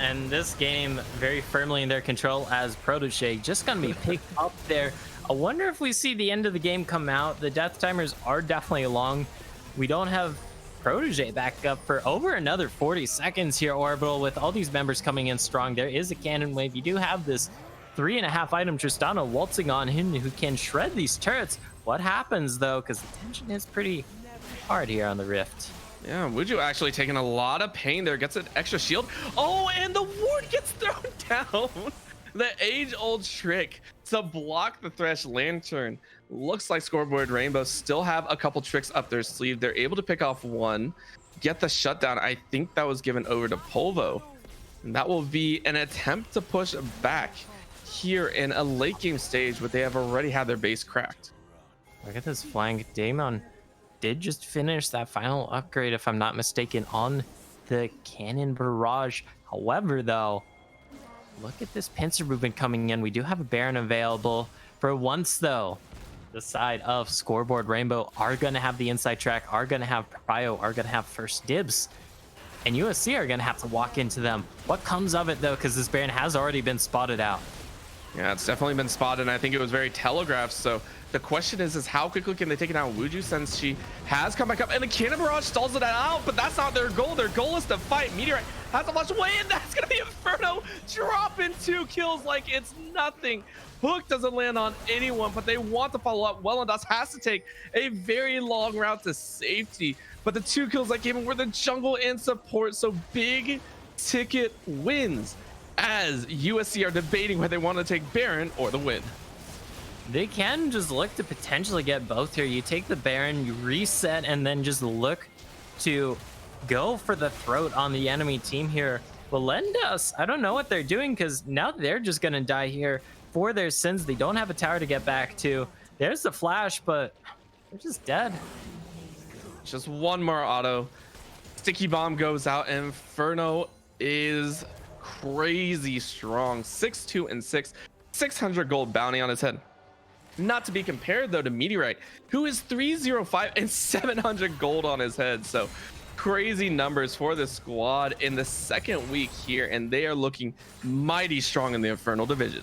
And this game very firmly in their control, as Protege just gonna be picked up there. I wonder if we see the end of the game come out. The death timers are definitely long. We don't have Protege back up for over another 40 seconds here, Orbital, with all these members coming in strong. There is a cannon wave. You do have this 3.5 item Tristana waltzing on him, who can shred these turrets. What happens, though, because the tension is pretty hard here on the Rift. Yeah, Wuju actually taking a lot of pain there. Gets an extra shield. Oh, and the ward gets thrown down. The age-old trick to block the Thresh Lantern. Looks like Scoreboard Rainbow still have a couple tricks up their sleeve. They're able to pick off one, get the shutdown. I think that was given over to Polvo. And that will be an attempt to push back here in a late game stage, but they have already had their base cracked. Look at this flank. Daemon did just finish that final upgrade, if I'm not mistaken, on the Cannon Barrage. However, though, look at this pincer movement coming in. We do have a Baron available. For once, though, the side of Scoreboard Rainbow are going to have the inside track, are going to have prio, are going to have first dibs. and USC are gonna have to walk into them. What comes of it though, because this Baron has already been spotted out. Yeah, it's definitely been spotted, and I think it was very telegraphed. So the question is how quickly can they take it out Wuju, since she has come back up, and the Cannon Barrage stalls it out, but that's not their goal. Their goal is to fight. Meteorite has to launch away, and that's gonna be Inferno dropping 2 kills like it's nothing. Hook doesn't land on anyone, but they want to follow up. Well, and Dust has to take a very long route to safety, but the 2 kills that came in were the jungle and support, so big ticket wins as USC are debating whether they want to take Baron or the win. They can just look to potentially get both here. You take the Baron, you reset, and then just look to go for the throat on the enemy team here. Valendas, I don't know what they're doing, because now they're just going to die here for their sins. They don't have a tower to get back to. There's the flash, but they're just dead. Just one more auto. Sticky Bomb goes out, and Inferno is crazy strong. 6-2 and 6, 600 gold bounty on his head. Not to be compared though to Meteorite, who is 305 and 700 gold on his head. So crazy numbers for this squad in the second week here, and they are looking mighty strong in the Infernal division.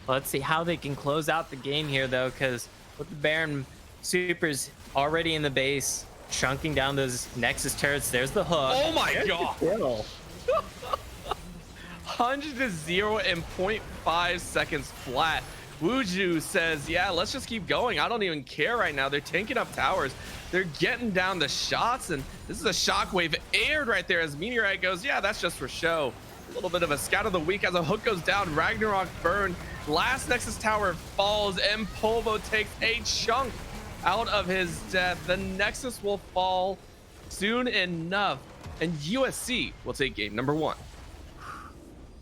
Let's see how they can close out the game here though, because with the Baron supers already in the base, chunking down those Nexus turrets. There's the hook. Oh my god. Kill. 100 to 0 in 0.5 seconds flat. Wuju says, yeah, let's just keep going. I don't even care right now. They're tanking up towers. They're getting down the shots, and this is a shockwave aired right there as Meteorite goes, yeah, that's just for show. A little bit of a scout of the week as a hook goes down. Ragnarok burn. Last Nexus tower falls, and Polvo takes a chunk out of his death. The Nexus will fall soon enough, and USC will take game number 1.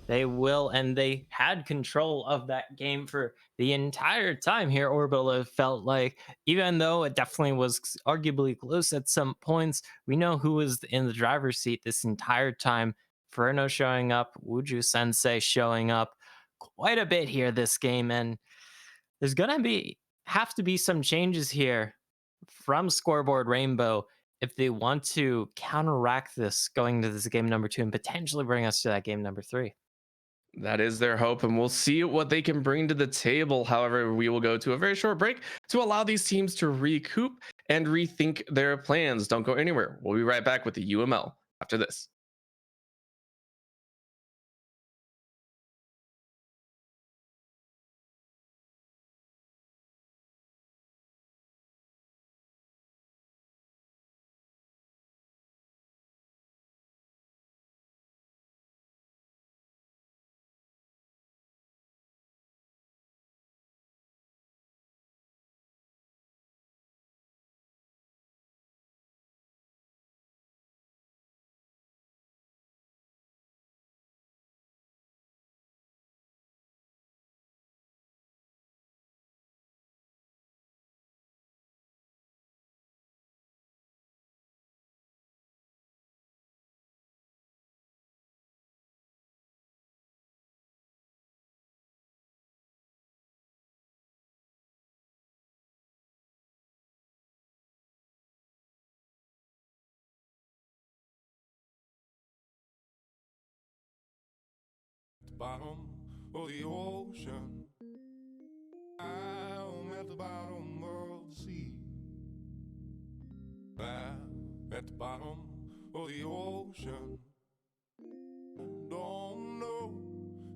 They will, and they had control of that game for the entire time here. Orbital, it felt like, even though it definitely was arguably close at some points, we know who was in the driver's seat this entire time. Inferno showing up, Wuju Sensei showing up quite a bit here this game, and there's gonna have to be some changes here from Scoreboard Rainbow if they want to counteract this going to this game number 2 and potentially bring us to that game number 3. That is their hope, and we'll see what they can bring to the table. However, we will go to a very short break to allow these teams to recoup and rethink their plans. Don't go anywhere. We'll be right back with the UML after this. Bottom of the ocean, I'm at the bottom of the sea. I'm at the bottom of the ocean, don't know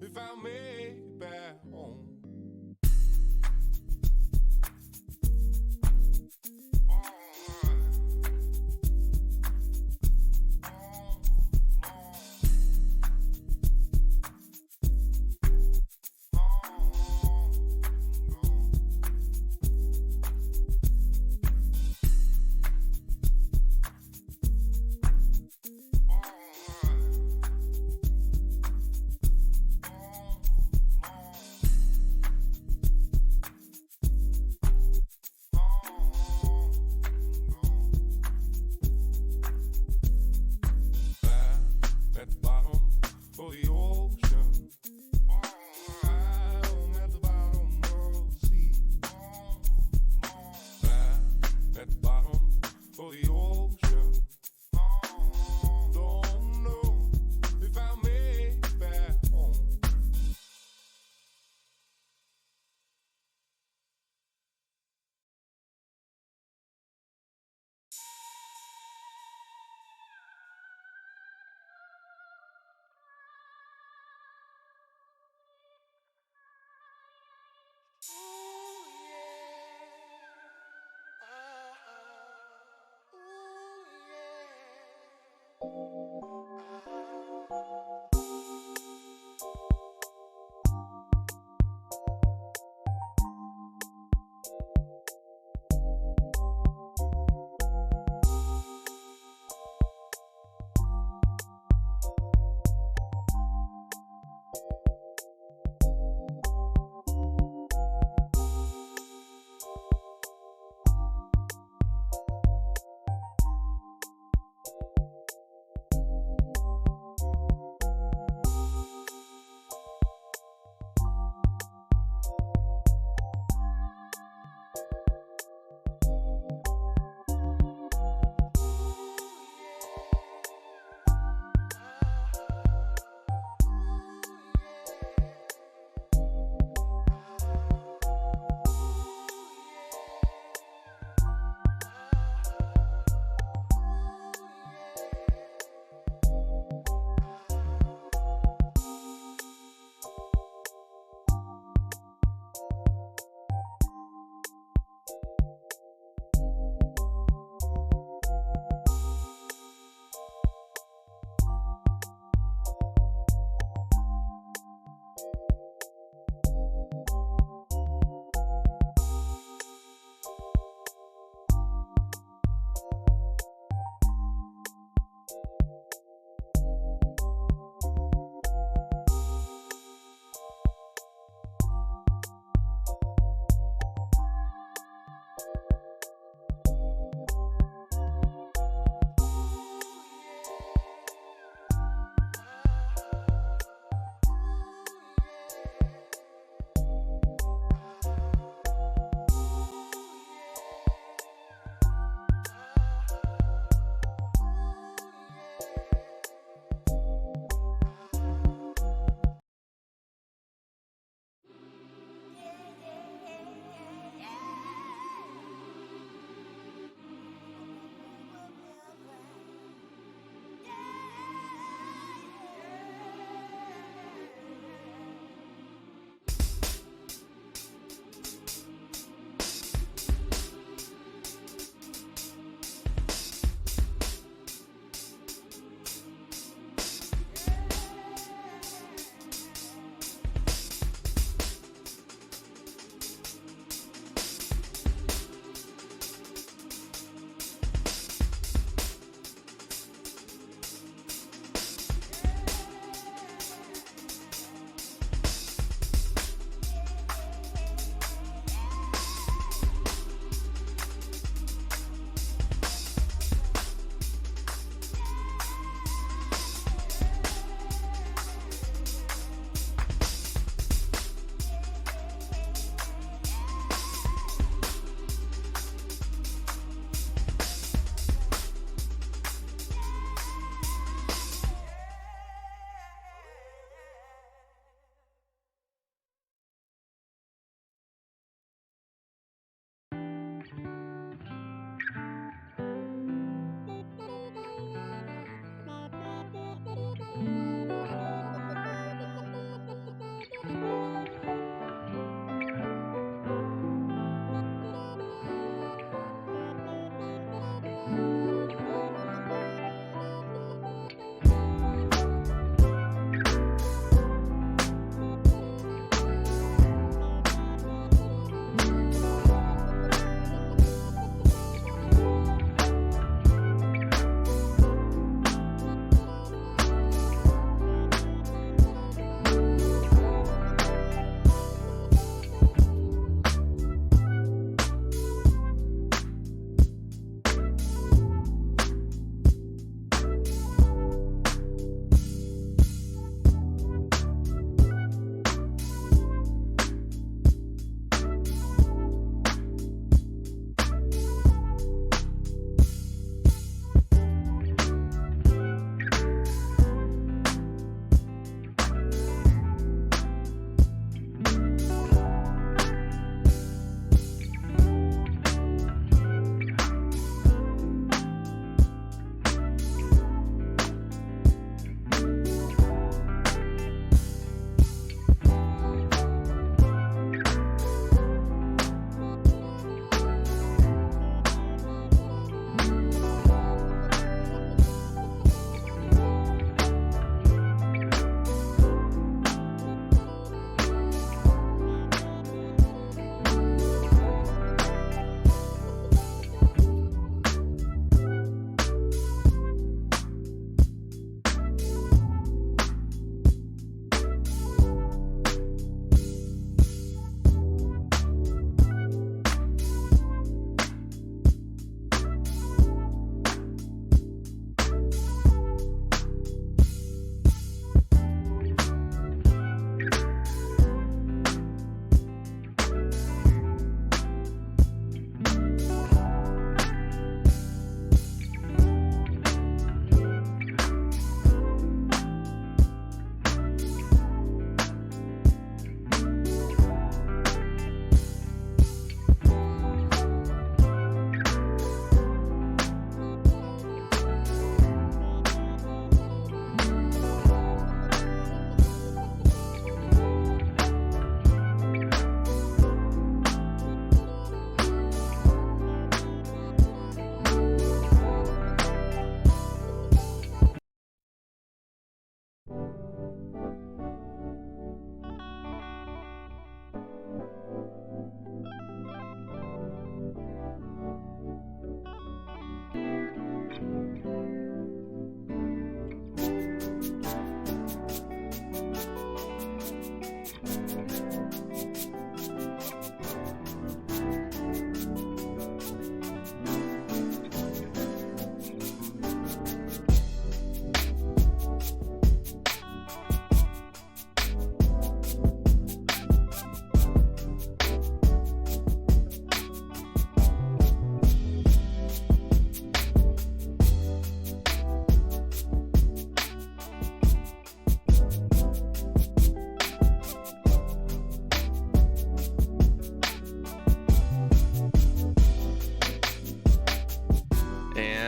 if I'll make it back home.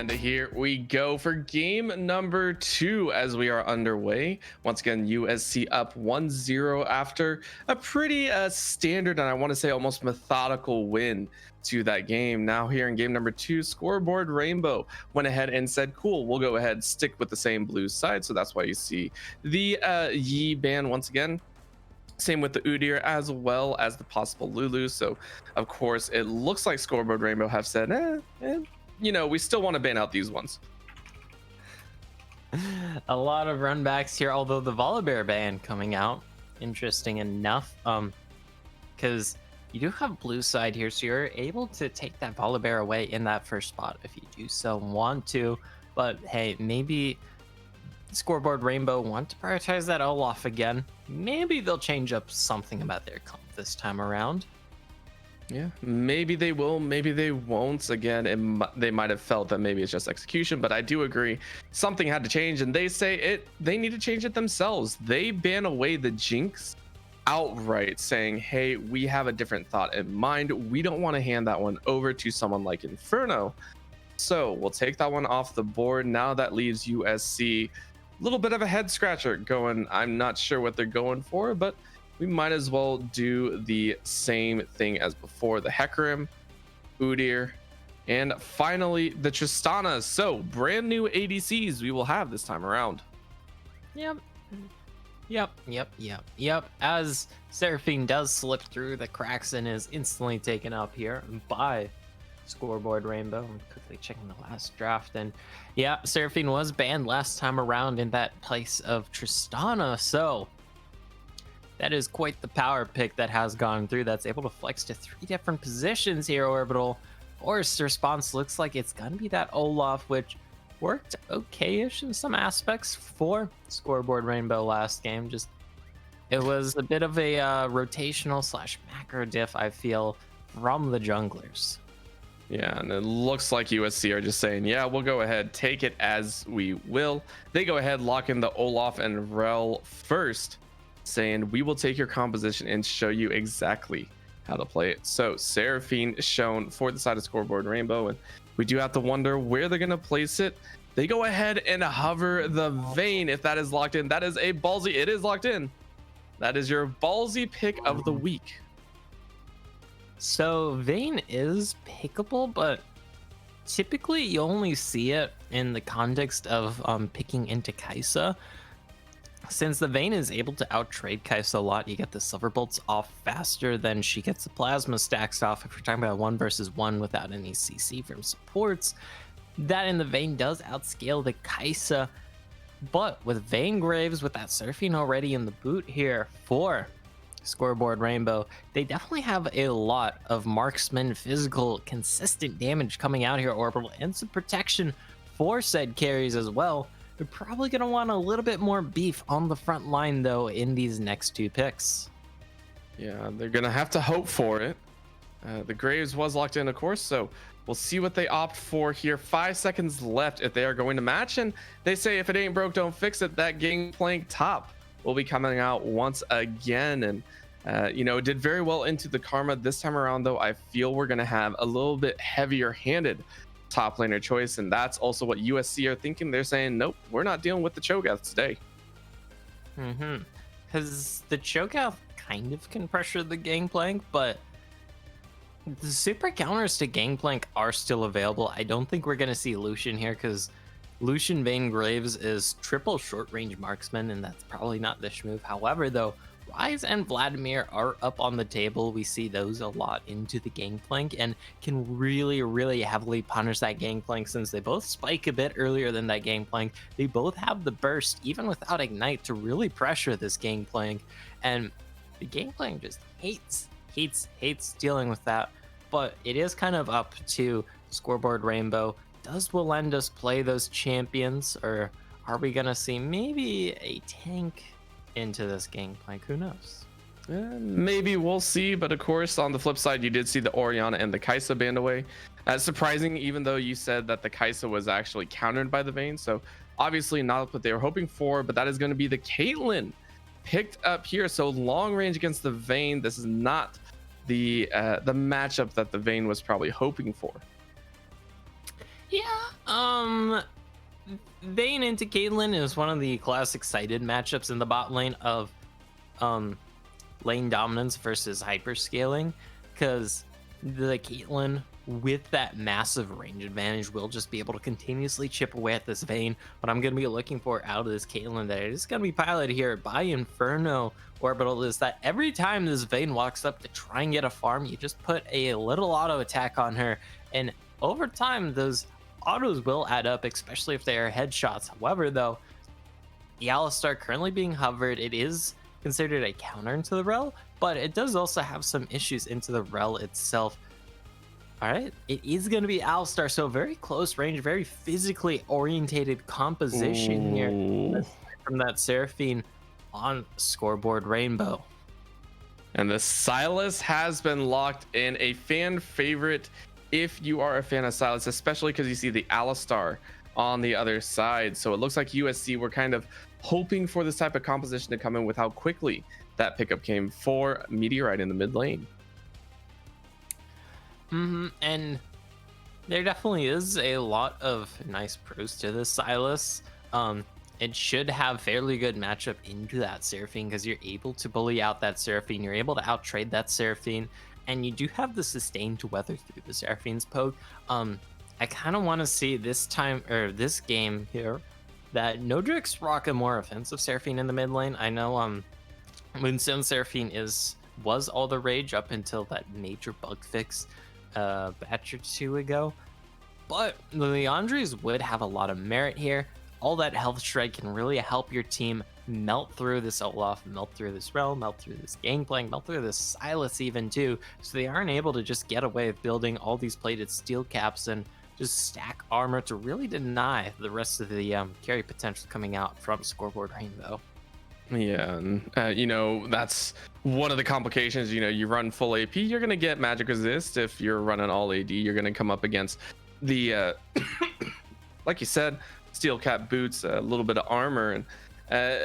And here we go for game number 2 as we are underway. Once again, USC up 1-0 after a pretty standard and I want to say almost methodical win to that game. Now here in game number 2, Scoreboard Rainbow went ahead and said, cool, we'll go ahead, stick with the same blue side. So that's why you see the Yi ban once again. Same with the Udyr as well as the possible Lulu. So of course it looks like Scoreboard Rainbow have said, you know, we still want to ban out these ones. A lot of runbacks here, although the Volibear ban coming out, interesting enough, because you do have blue side here, so you're able to take that Volibear away in that first spot if you do so want to. But hey, maybe Scoreboard Rainbow want to prioritize that Olaf again. Maybe they'll change up something about their comp this time around. Yeah, maybe they will, maybe they won't. Again, they might have felt that maybe it's just execution, but I do agree something had to change, and they say they need to change it themselves. They ban away the Jinx outright, saying, hey, we have a different thought in mind. We don't want to hand that one over to someone like Inferno. So we'll take that one off the board. Now that leaves USC a little bit of a head scratcher going. I'm not sure what they're going for, but we might as well do the same thing as before. The Hecarim, Udyr, and finally the Tristana. So brand new ADCs we will have this time around. Yep. As Seraphine does slip through the cracks and is instantly taken up here by Scoreboard Rainbow. I'm quickly checking the last draft, and yeah, Seraphine was banned last time around in that place of Tristana. So that is quite the power pick that has gone through. That's able to flex to 3 different positions here, Orbital. Forced response looks like it's gonna be that Olaf, which worked okay-ish in some aspects for Scoreboard Rainbow last game. Just it was a bit of a rotational slash macro diff, I feel, from the junglers. Yeah, and it looks like USC are just saying, yeah, we'll go ahead, take it as we will. They go ahead, lock in the Olaf and Rel first, saying we will take your composition and show you exactly how to play it. So Seraphine shown for the side of Scoreboard Rainbow, and we do have to wonder where they're going to place it. They go ahead and hover the Vayne. If that is locked in, that is a ballsy. It is locked in. That is your ballsy pick of the week. So Vayne is pickable, but typically you only see it in the context of picking into Kai'Sa. Since the Vayne is able to outtrade Kai'Sa a lot, you get the Silver Bolts off faster than she gets the Plasma stacks off. If we're talking about 1 versus 1 without any CC from supports, that in the Vayne does outscale the Kai'Sa. But with Vayne Graves, with that Surfing already in the boot here for Scoreboard Rainbow, they definitely have a lot of marksman, physical, consistent damage coming out here, Orbital, and some protection for said carries as well. They're probably going to want a little bit more beef on the front line, though, in these next 2 picks. Yeah, they're going to have to hope for it. The Graves was locked in, of course, so we'll see what they opt for here. 5 seconds left if they are going to match, and they say if it ain't broke, don't fix it. That Gangplank top will be coming out once again, and you know, it did very well into the Karma. This time around, though, I feel we're going to have a little bit heavier-handed top laner choice, and that's also what USC are thinking. They're saying, nope, we're not dealing with the Cho'Gath today. Because the Cho'Gath kind of can pressure the Gangplank, but the super counters to Gangplank are still available. I don't think we're going to see Lucian here, because Lucian Vayne Graves is triple short range marksman, and that's probably not this move. However, though, Ryze and Vladimir are up on the table. We see those a lot into the Gangplank and can really, really heavily punish that Gangplank, since they both spike a bit earlier than that Gangplank. They both have the burst, even without Ignite, to really pressure this Gangplank. And the Gangplank just hates dealing with that. But it is kind of up to Scoreboard Rainbow. Does Walendus play those champions, or are we going to see maybe a tank into this Gangplank? Who knows? Maybe we'll see, but of course on the flip side you did see the Orianna and the Kai'Sa banned away. Surprising, even though you said that the Kai'Sa was actually countered by the Vayne, so obviously not what they were hoping for. But that is going to be the Caitlyn picked up here. So long range against the Vayne. This is not the matchup that the Vayne was probably hoping for. Yeah. Vayne into Caitlyn is one of the classic cited matchups in the bot lane of um lane dominance versus hyperscaling, because the Caitlyn with that massive range advantage will just be able to continuously chip away at this Vayne. What I'm going to be looking for out of this Caitlyn that is going to be piloted here by Inferno Orbital is that every time this Vayne walks up to try and get a farm, you just put a little auto attack on her, and over time those autos will add up, especially if they are headshots. However, though, the Alistar currently being hovered, it is considered a counter into the rel, but it does also have some issues into the rel itself. All right, it is going to be Alistar, so very close range, very physically orientated composition here Ooh. from that Seraphine on Scoreboard Rainbow. And the Silas has been locked in, a fan favorite if you are a fan of Silas, especially because you see the Alistar on the other side. So it looks like USC were kind of hoping for this type of composition to come in with how quickly that pickup came for Meteorite in the mid lane. And there definitely is a lot of nice pros to this Silas. It should have fairly good matchup into that Seraphine because you're able to bully out that Seraphine. You're able to outtrade that Seraphine, and you do have the sustain to weather through the Seraphine's poke. I kind of want to see this time, or this game here, that Nodrix rock a more offensive Seraphine in the mid lane. I know Moonstone Seraphine was all the rage up until that major bug fix batch or two ago, but the Leandres would have a lot of merit here. All that health shred can really help your team melt through this Olaf, melt through this Rel, melt through this Gangplank, melt through this Silas even too, so they aren't able to just get away with building all these plated steel caps and just stack armor to really deny the rest of the carry potential coming out from Scoreboard Rainbow. Yeah, and you know, that's one of the complications. You know, you run full AP, you're gonna get magic resist. If you're running all AD, you're gonna come up against the like you said, steel cap boots, a little bit of armor. And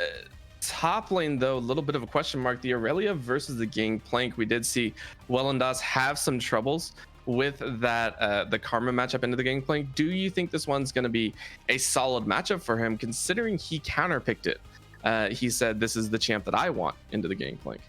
top lane though, a little bit of a question mark. The Aurelia versus the Gangplank, we did see Wellendas have some troubles with that the Karma matchup into the Gangplank. Do you think this one's going to be a solid matchup for him, considering he counterpicked it? He said, this is the champ that I want into the Gangplank.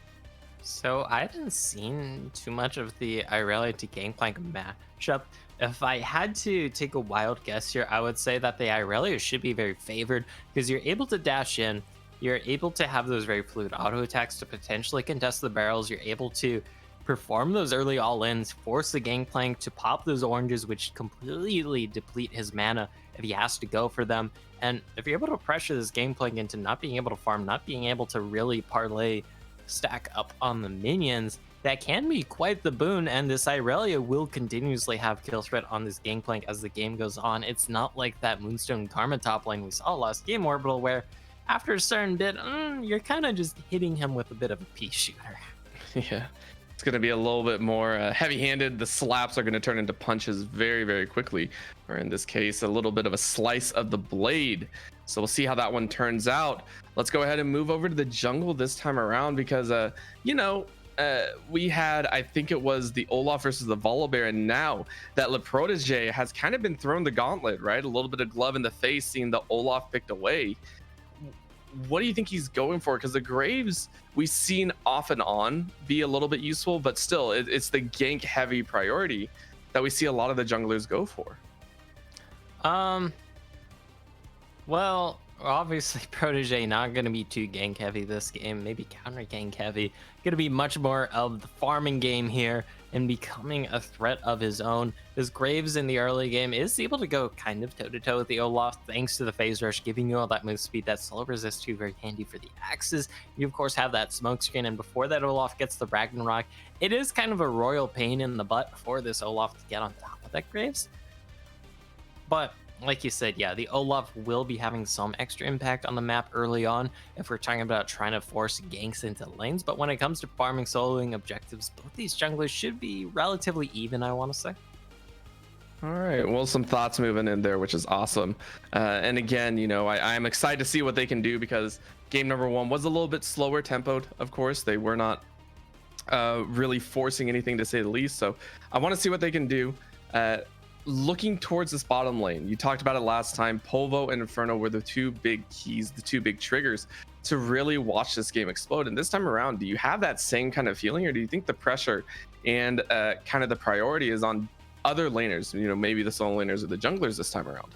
So I haven't seen too much of the Irelia to Gangplank matchup. If I had to take a wild guess here, I would say that the Irelia should be very favored because you're able to dash in, you're able to have those very fluid auto attacks to potentially contest the barrels, you're able to perform those early all-ins, force the Gangplank to pop those oranges, which completely deplete his mana if he has to go for them. And if you're able to pressure this Gangplank into not being able to farm, not being able to really parlay stack up on the minions, that can be quite the boon, and this Irelia will continuously have kill threat on this Gangplank as the game goes on. It's not like that Moonstone Karma top lane we saw last game Orbital, where after a certain bit, you're kind of just hitting him with a bit of a pea shooter. Yeah, it's going to be a little bit more heavy-handed. The slaps are going to turn into punches very, very quickly, or in this case, a little bit of a slice of the blade. So we'll see how that one turns out. Let's go ahead and move over to the jungle this time around because, you know, we had, I think it was the Olaf versus the Volibear, and now that Le Protege has kind of been thrown the gauntlet, right? A little bit of glove in the face, seeing the Olaf picked away. What do you think he's going for? Because the Graves we've seen off and on be a little bit useful, but still, it's the gank heavy priority that we see a lot of the junglers go for. Well, obviously Protege not going to be too gank heavy this game, maybe counter gank heavy. Going to be much more of the farming game here and becoming a threat of his own. This Graves in the early game is able to go kind of toe-to-toe with the Olaf thanks to the phase rush, giving you all that move speed, that slow resist too, very handy for the axes. You of course have that smoke screen, and before that Olaf gets the Ragnarok, it is kind of a royal pain in the butt for this Olaf to get on top of that Graves. But like you said, yeah, the Olaf will be having some extra impact on the map early on if we're talking about trying to force ganks into lanes. But when it comes to farming, soloing objectives, both these junglers should be relatively even, I want to say. All right, well, some thoughts moving in there, which is awesome. And again, you know, I'm excited to see what they can do because game number one was a little bit slower tempoed, of course. They were not really forcing anything, to say the least. So I want to see what they can do. looking towards this bottom lane, you talked about it last time. Polvo and Inferno were the two big keys, the two big triggers to really watch this game explode. And this time around, do you have that same kind of feeling, or do you think the pressure and kind of the priority is on other laners? You know, maybe the solo laners or the junglers this time around.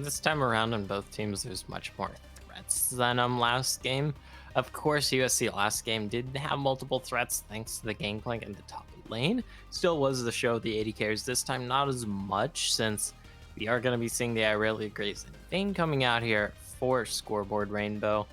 This time around on both teams, there's much more threats than last game. Of course, USC last game did have multiple threats thanks to the gangplank in the top lane. Still was the show of the AD carries. This time, not as much, since we are going to be seeing the Irelia Graves and Vayne coming out here for Scoreboard Rainbow.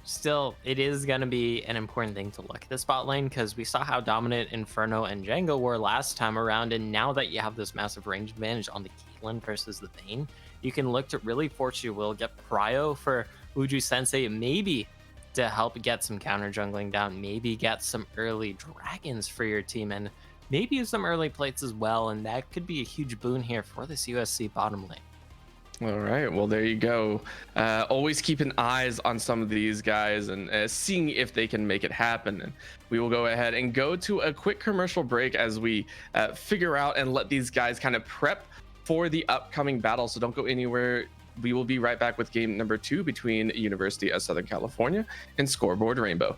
Still, it is going to be an important thing to look at the spot lane, because we saw how dominant Inferno and Django were last time around, and now that you have this massive range advantage on the Caitlyn versus the Vayne, you can look to really force your will, get prio for Uju Sensei, maybe to help get some counter jungling down, maybe get some early dragons for your team, and maybe some early plates as well, and that could be a huge boon here for this USC bottom lane. All right, well, there you go. Always keeping eyes on some of these guys and seeing if they can make it happen. And we will go ahead and go to a quick commercial break as we figure out and let these guys kind of prep for the upcoming battle. So don't go anywhere. We will be right back with game number 2 between University of Southern California and Scoreboard Rainbow.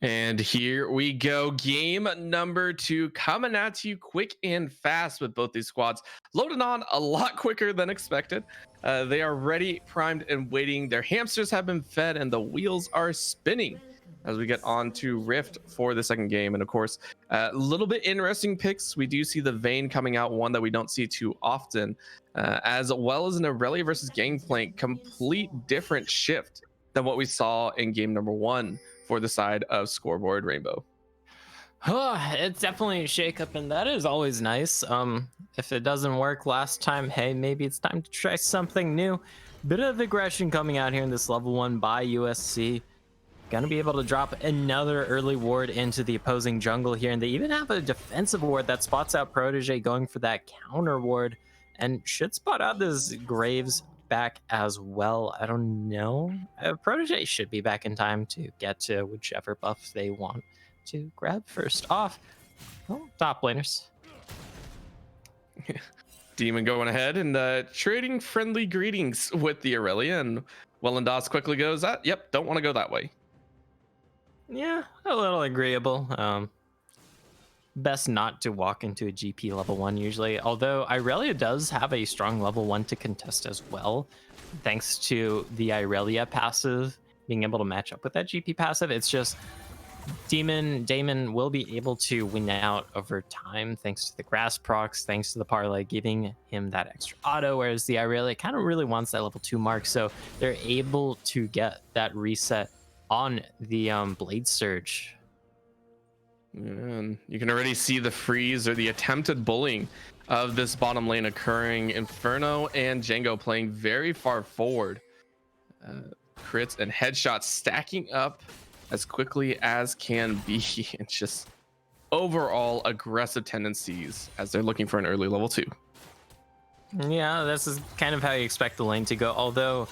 And here we go. Game number 2 coming at you quick and fast with both these squads loaded on a lot quicker than expected. They are ready, primed, and waiting. Their hamsters have been fed and the wheels are spinning as we get on to Rift for the second game. And of course, a little bit interesting picks. We do see the Vayne coming out, one that we don't see too often, as well as an Aurelia versus Gangplank, complete different shift than what we saw in game number 1 for the side of Scoreboard Rainbow. It's definitely a shakeup, and that is always nice. If it doesn't work last time, hey, maybe it's time to try something new. Bit of aggression coming out here in this level 1 by USC. Gonna be able to drop another early ward into the opposing jungle here, and they even have a defensive ward that spots out Protege going for that counter ward, and should spot out this Graves back as well. I don't know. Protege should be back in time to get to whichever buff they want to grab first off. Oh, top laners. Demon going ahead and trading friendly greetings with the Aurelia, and Wellendas quickly goes, yep, don't want to go that way. Yeah, a little agreeable. Best not to walk into a GP level 1 usually, although Irelia does have a strong level 1 to contest as well, thanks to the Irelia passive being able to match up with that GP passive. It's just Damon will be able to win out over time thanks to the grass procs, thanks to the parlay giving him that extra auto, whereas the Irelia kind of really wants that level 2 mark, so they're able to get that reset on the Blade Surge. And you can already see the freeze or the attempted bullying of this bottom lane occurring. Inferno and Django playing very far forward. Crits and headshots stacking up as quickly as can be. It's just overall aggressive tendencies as they're looking for an early level 2. Yeah, this is kind of how you expect the lane to go, although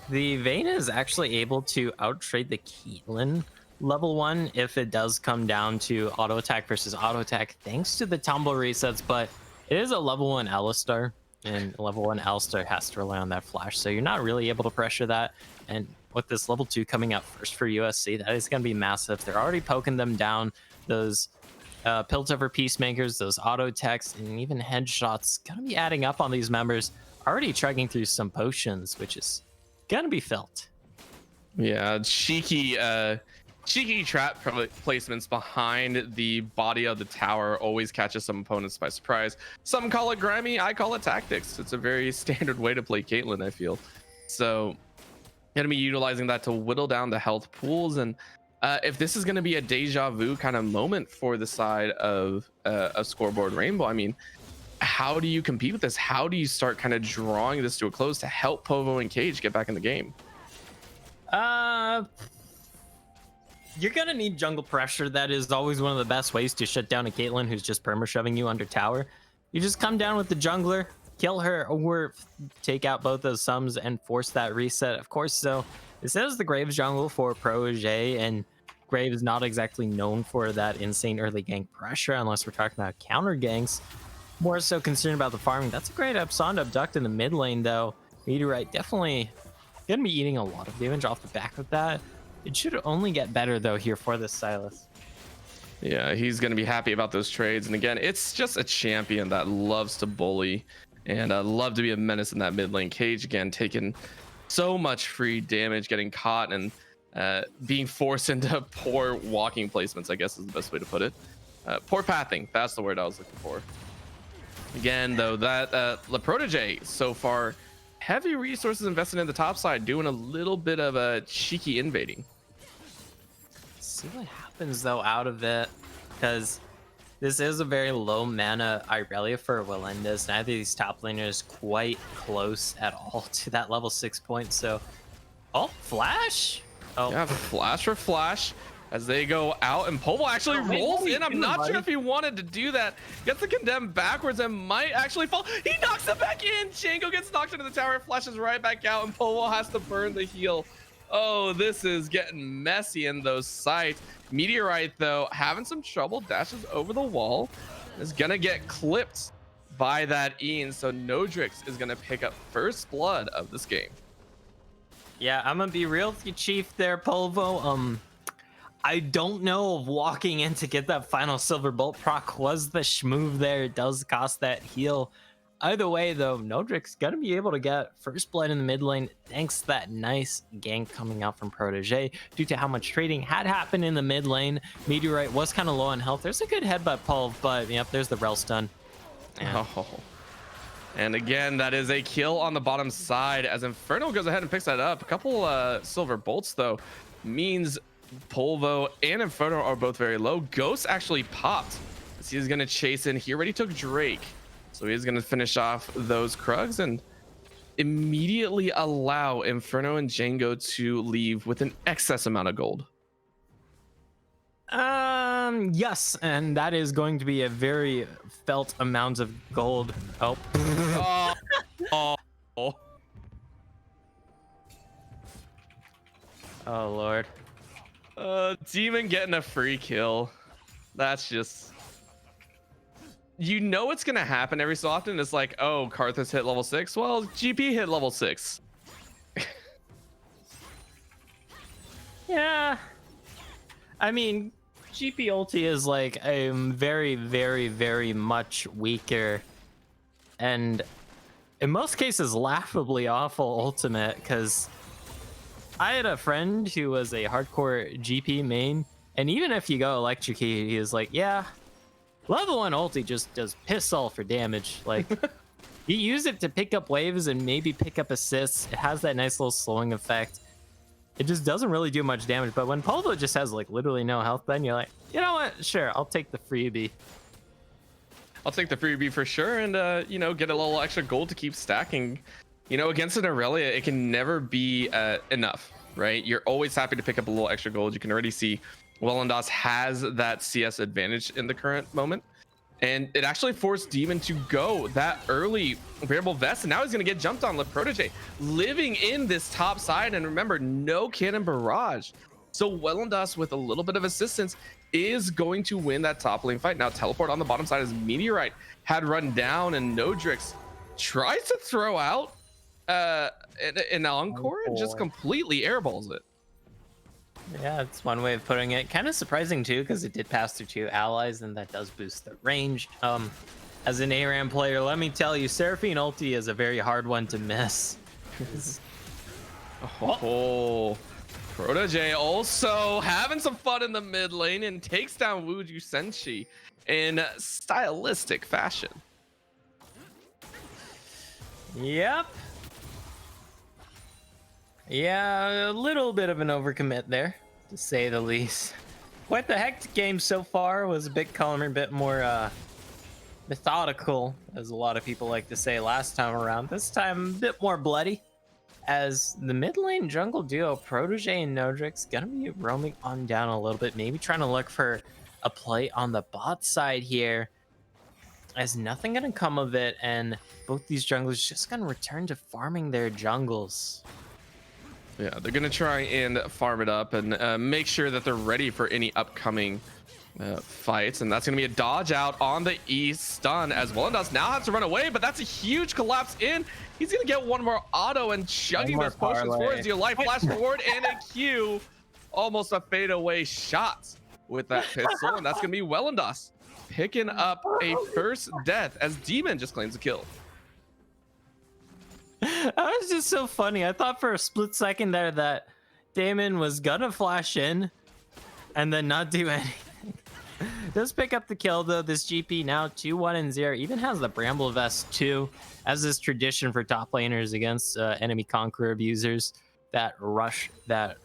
the Vayne is actually able to out-trade the Caitlyn level 1 if it does come down to auto attack versus auto attack thanks to the tumble resets, but it is a level 1 Alistar, and level 1 Alistar has to rely on that flash, so you're not really able to pressure that. And with this level 2 coming out first for USC, that is going to be massive. They're already poking them down. Those Piltover Peacemakers, those auto attacks, and even headshots going to be adding up on these members, already chugging through some potions, which is going to be felt. Yeah, cheeky trap placements behind the body of the tower always catches some opponents by surprise. Some call it grimy, I call it tactics. It's a very standard way to play Caitlyn, I feel. So gonna be utilizing that to whittle down the health pools. And if this is gonna be a deja vu kind of moment for the side of a Scoreboard Rainbow, I mean, how do you compete with this? How do you start kind of drawing this to a close to help Povo and Cage get back in the game? You're gonna need jungle pressure. That is always one of the best ways to shut down a Caitlyn who's just perma shoving you under tower. You just come down with the jungler, kill her, or take out both those sums and force that reset. Of course, so this is the Graves jungle for Protege, and Graves is not exactly known for that insane early gank pressure unless we're talking about counter ganks. More so concerned about the farming. That's a great Epson abduct in the mid lane though. Meteorite definitely gonna be eating a lot of damage off the back of that. It should only get better though here for this Silas. Yeah, he's going to be happy about those trades. And again, it's just a champion that loves to bully and love to be a menace in that mid lane. Cage again taking so much free damage, getting caught and being forced into poor walking placements, I guess is the best way to put it. Poor pathing, that's the word I was looking for. Again though, that La Protege so far, heavy resources invested in the top side, doing a little bit of a cheeky invading. See what happens though out of it, because this is a very low mana Irelia for Wellendas. Neither of these top laners quite close at all to that level 6 point. So, flash! Oh, Yeah, flash for flash as they go out, and Povo actually rolls in. I'm not sure if he wanted to do that. Gets the condemn backwards and might actually fall. He knocks it back in. Django gets knocked into the tower, flashes right back out, and Povo has to burn the heal. Oh, this is getting messy in those sites. Meteorite, though, having some trouble, dashes over the wall, is gonna get clipped by that Ian. So Nodrix is gonna pick up first blood of this game. yeah, I'm gonna be real with you, Chief there, Polvo. I don't know if walking in to get that final silver bolt proc was the move there. It does cost that heal. Either way, though, Nodric's gonna be able to get first blood in the mid lane thanks to that nice gank coming out from Protege due to how much trading had happened in the mid lane. Meteorite was kind of low on health. There's a good headbutt pull, but yep, there's the rel stun. Yeah. Oh. And again, that is a kill on the bottom side as Inferno goes ahead and picks that up. A couple silver bolts, though, means Polvo and Inferno are both very low. Ghost actually popped as he is going to chase in. He already took Drake. So he's going to finish off those Krugs and immediately allow Inferno and Django to leave with an excess amount of gold. Yes, and that is going to be a very felt amount of gold. Oh. Oh. Oh, Lord. Demon getting a free kill. That's just... You know it's gonna happen every so often. It's like, oh, Karthus hit level 6. Well, GP hit level 6. Yeah. I mean, GP ulti is like a very, very, very much weaker and in most cases laughably awful ultimate, because I had a friend who was a hardcore GP main, and even if you go electrocute, he is like, yeah, level 1 ulti just does piss all for damage. Like, you use it to pick up waves and maybe pick up assists. It has that nice little slowing effect. It just doesn't really do much damage. But when Polvo just has like literally no health, then you're like, you know what? Sure, I'll take the freebie. I'll take the freebie for sure, and you know, get a little extra gold to keep stacking. You know, against an Aurelia, it can never be enough, right? You're always happy to pick up a little extra gold. You can already see Wellendas has that CS advantage in the current moment, and it actually forced Demon to go that early variable vest, and now he's going to get jumped on. Protege living in this top side, and remember, no cannon barrage, so Wellendas with a little bit of assistance is going to win that top lane fight. Now teleport on the bottom side as Meteorite had run down, and Nodrix tries to throw out an encore and just completely airballs it. Yeah, that's one way of putting it. Kind of surprising too, because it did pass through 2 allies, and that does boost the range. As an ARAM player, let me tell you, Seraphine ulti is a very hard one to miss. Oh, Protege also having some fun in the mid lane and takes down Wuju Senshi in stylistic fashion. Yep. Yeah, a little bit of an overcommit there, to say the least. Quite the hectic game so far. Was a bit calmer, a bit more methodical, as a lot of people like to say last time around. This time, a bit more bloody, as the mid lane jungle duo, Protege and Nodrix, gonna be roaming on down a little bit, maybe trying to look for a play on the bot side here, as nothing gonna come of it, and both these junglers just gonna return to farming their jungles. Yeah, they're gonna try and farm it up and make sure that they're ready for any upcoming fights, and that's gonna be a dodge out on the east stun as Wellendas now has to run away, but that's a huge collapse in. He's gonna get one more auto and chugging those potions for his dear life. Flash forward and a Q, almost a fadeaway shot with that pistol, and that's gonna be Wellendas picking up a first death as Demon just claims a kill. That was just so funny. I thought for a split second there that Damon was gonna flash in and then not do anything. Does pick up the kill though. This GP now 2-1-0. Even has the Bramble Vest too, as is tradition for top laners against enemy conqueror abusers. That rush, that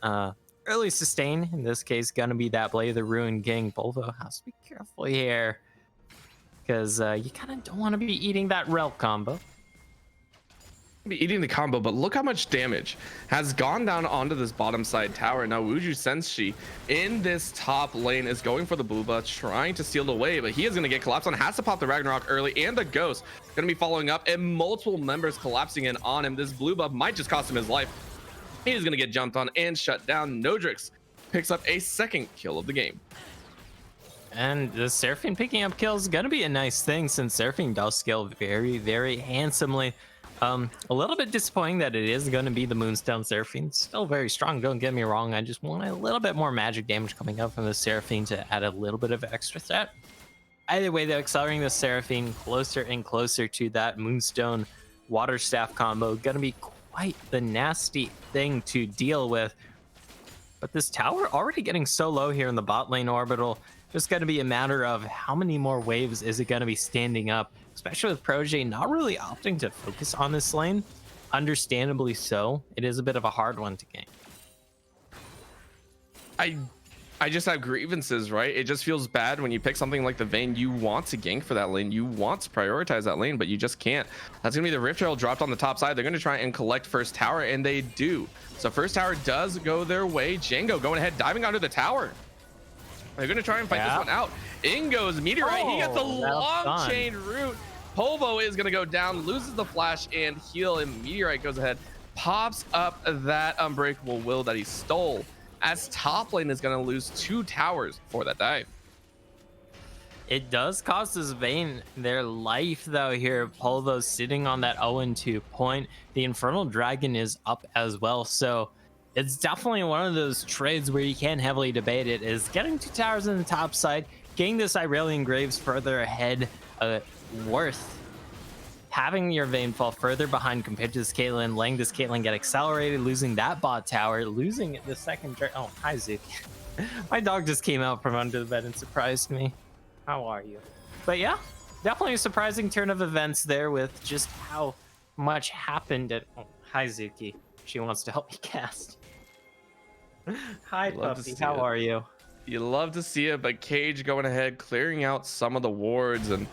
early sustain. In this case, gonna be that Blade of the Ruin King. Polvo has to be careful here, because you kind of don't want to be eating that rel combo. Be eating the combo, but look how much damage has gone down onto this bottom side tower. Now Wuju Senshi in this top lane is going for the blue buff, trying to steal away, but he is going to get collapsed on. Has to pop the Ragnarok early, and the Ghost going to be following up, and multiple members collapsing in on him. This blue buff might just cost him his life. He's going to get jumped on and shut down. Nodrix picks up a second kill of the game. And the Seraphine picking up kills is going to be a nice thing, since Seraphine does scale very, very handsomely A little bit disappointing that it is going to be the Moonstone Seraphine. Still very strong, don't get me wrong. I just want a little bit more magic damage coming up from the Seraphine to add a little bit of extra threat. Either way, though, accelerating the Seraphine closer and closer to that Moonstone Water Staff combo going to be quite the nasty thing to deal with. But this tower already getting so low here in the bot lane orbital. Just going to be a matter of how many more waves is it going to be standing up, especially with Protege not really opting to focus on this lane. Understandably so. It is a bit of a hard one to gain. I just have grievances, right? It just feels bad when you pick something like the Vayne. You want to gank for that lane, you want to prioritize that lane, but you just can't. That's gonna be the Rift Trail dropped on the top side. They're gonna try and collect first tower, and they do. So first tower does go their way. Django going ahead, diving onto the tower. They're gonna try and fight this one out. In goes Meteorite. He gets a long chain route. Polvo is gonna go down, loses the flash and heal, and Meteorite goes ahead, pops up that unbreakable will that he stole, as top lane is going to lose 2 towers for that dive. It does cost this Vayne their life, though, here. Polvo's sitting on that 0-2 point. The Infernal Dragon is up as well, so it's definitely one of those trades where you can heavily debate it, is getting 2 towers in the top side, getting this Irelian Graves further ahead, worth having your Vayne fall further behind compared to this Caitlyn, letting this Caitlyn get accelerated, losing that bot tower, losing the second. Oh, hi, Zuki. My dog just came out from under the bed and surprised me. How are you? But yeah, definitely a surprising turn of events there with just how much happened at. Oh, hi, Zuki. She wants to help me cast. Hi, puppy. How are you? You love to see it, but Cage going ahead, clearing out some of the wards, and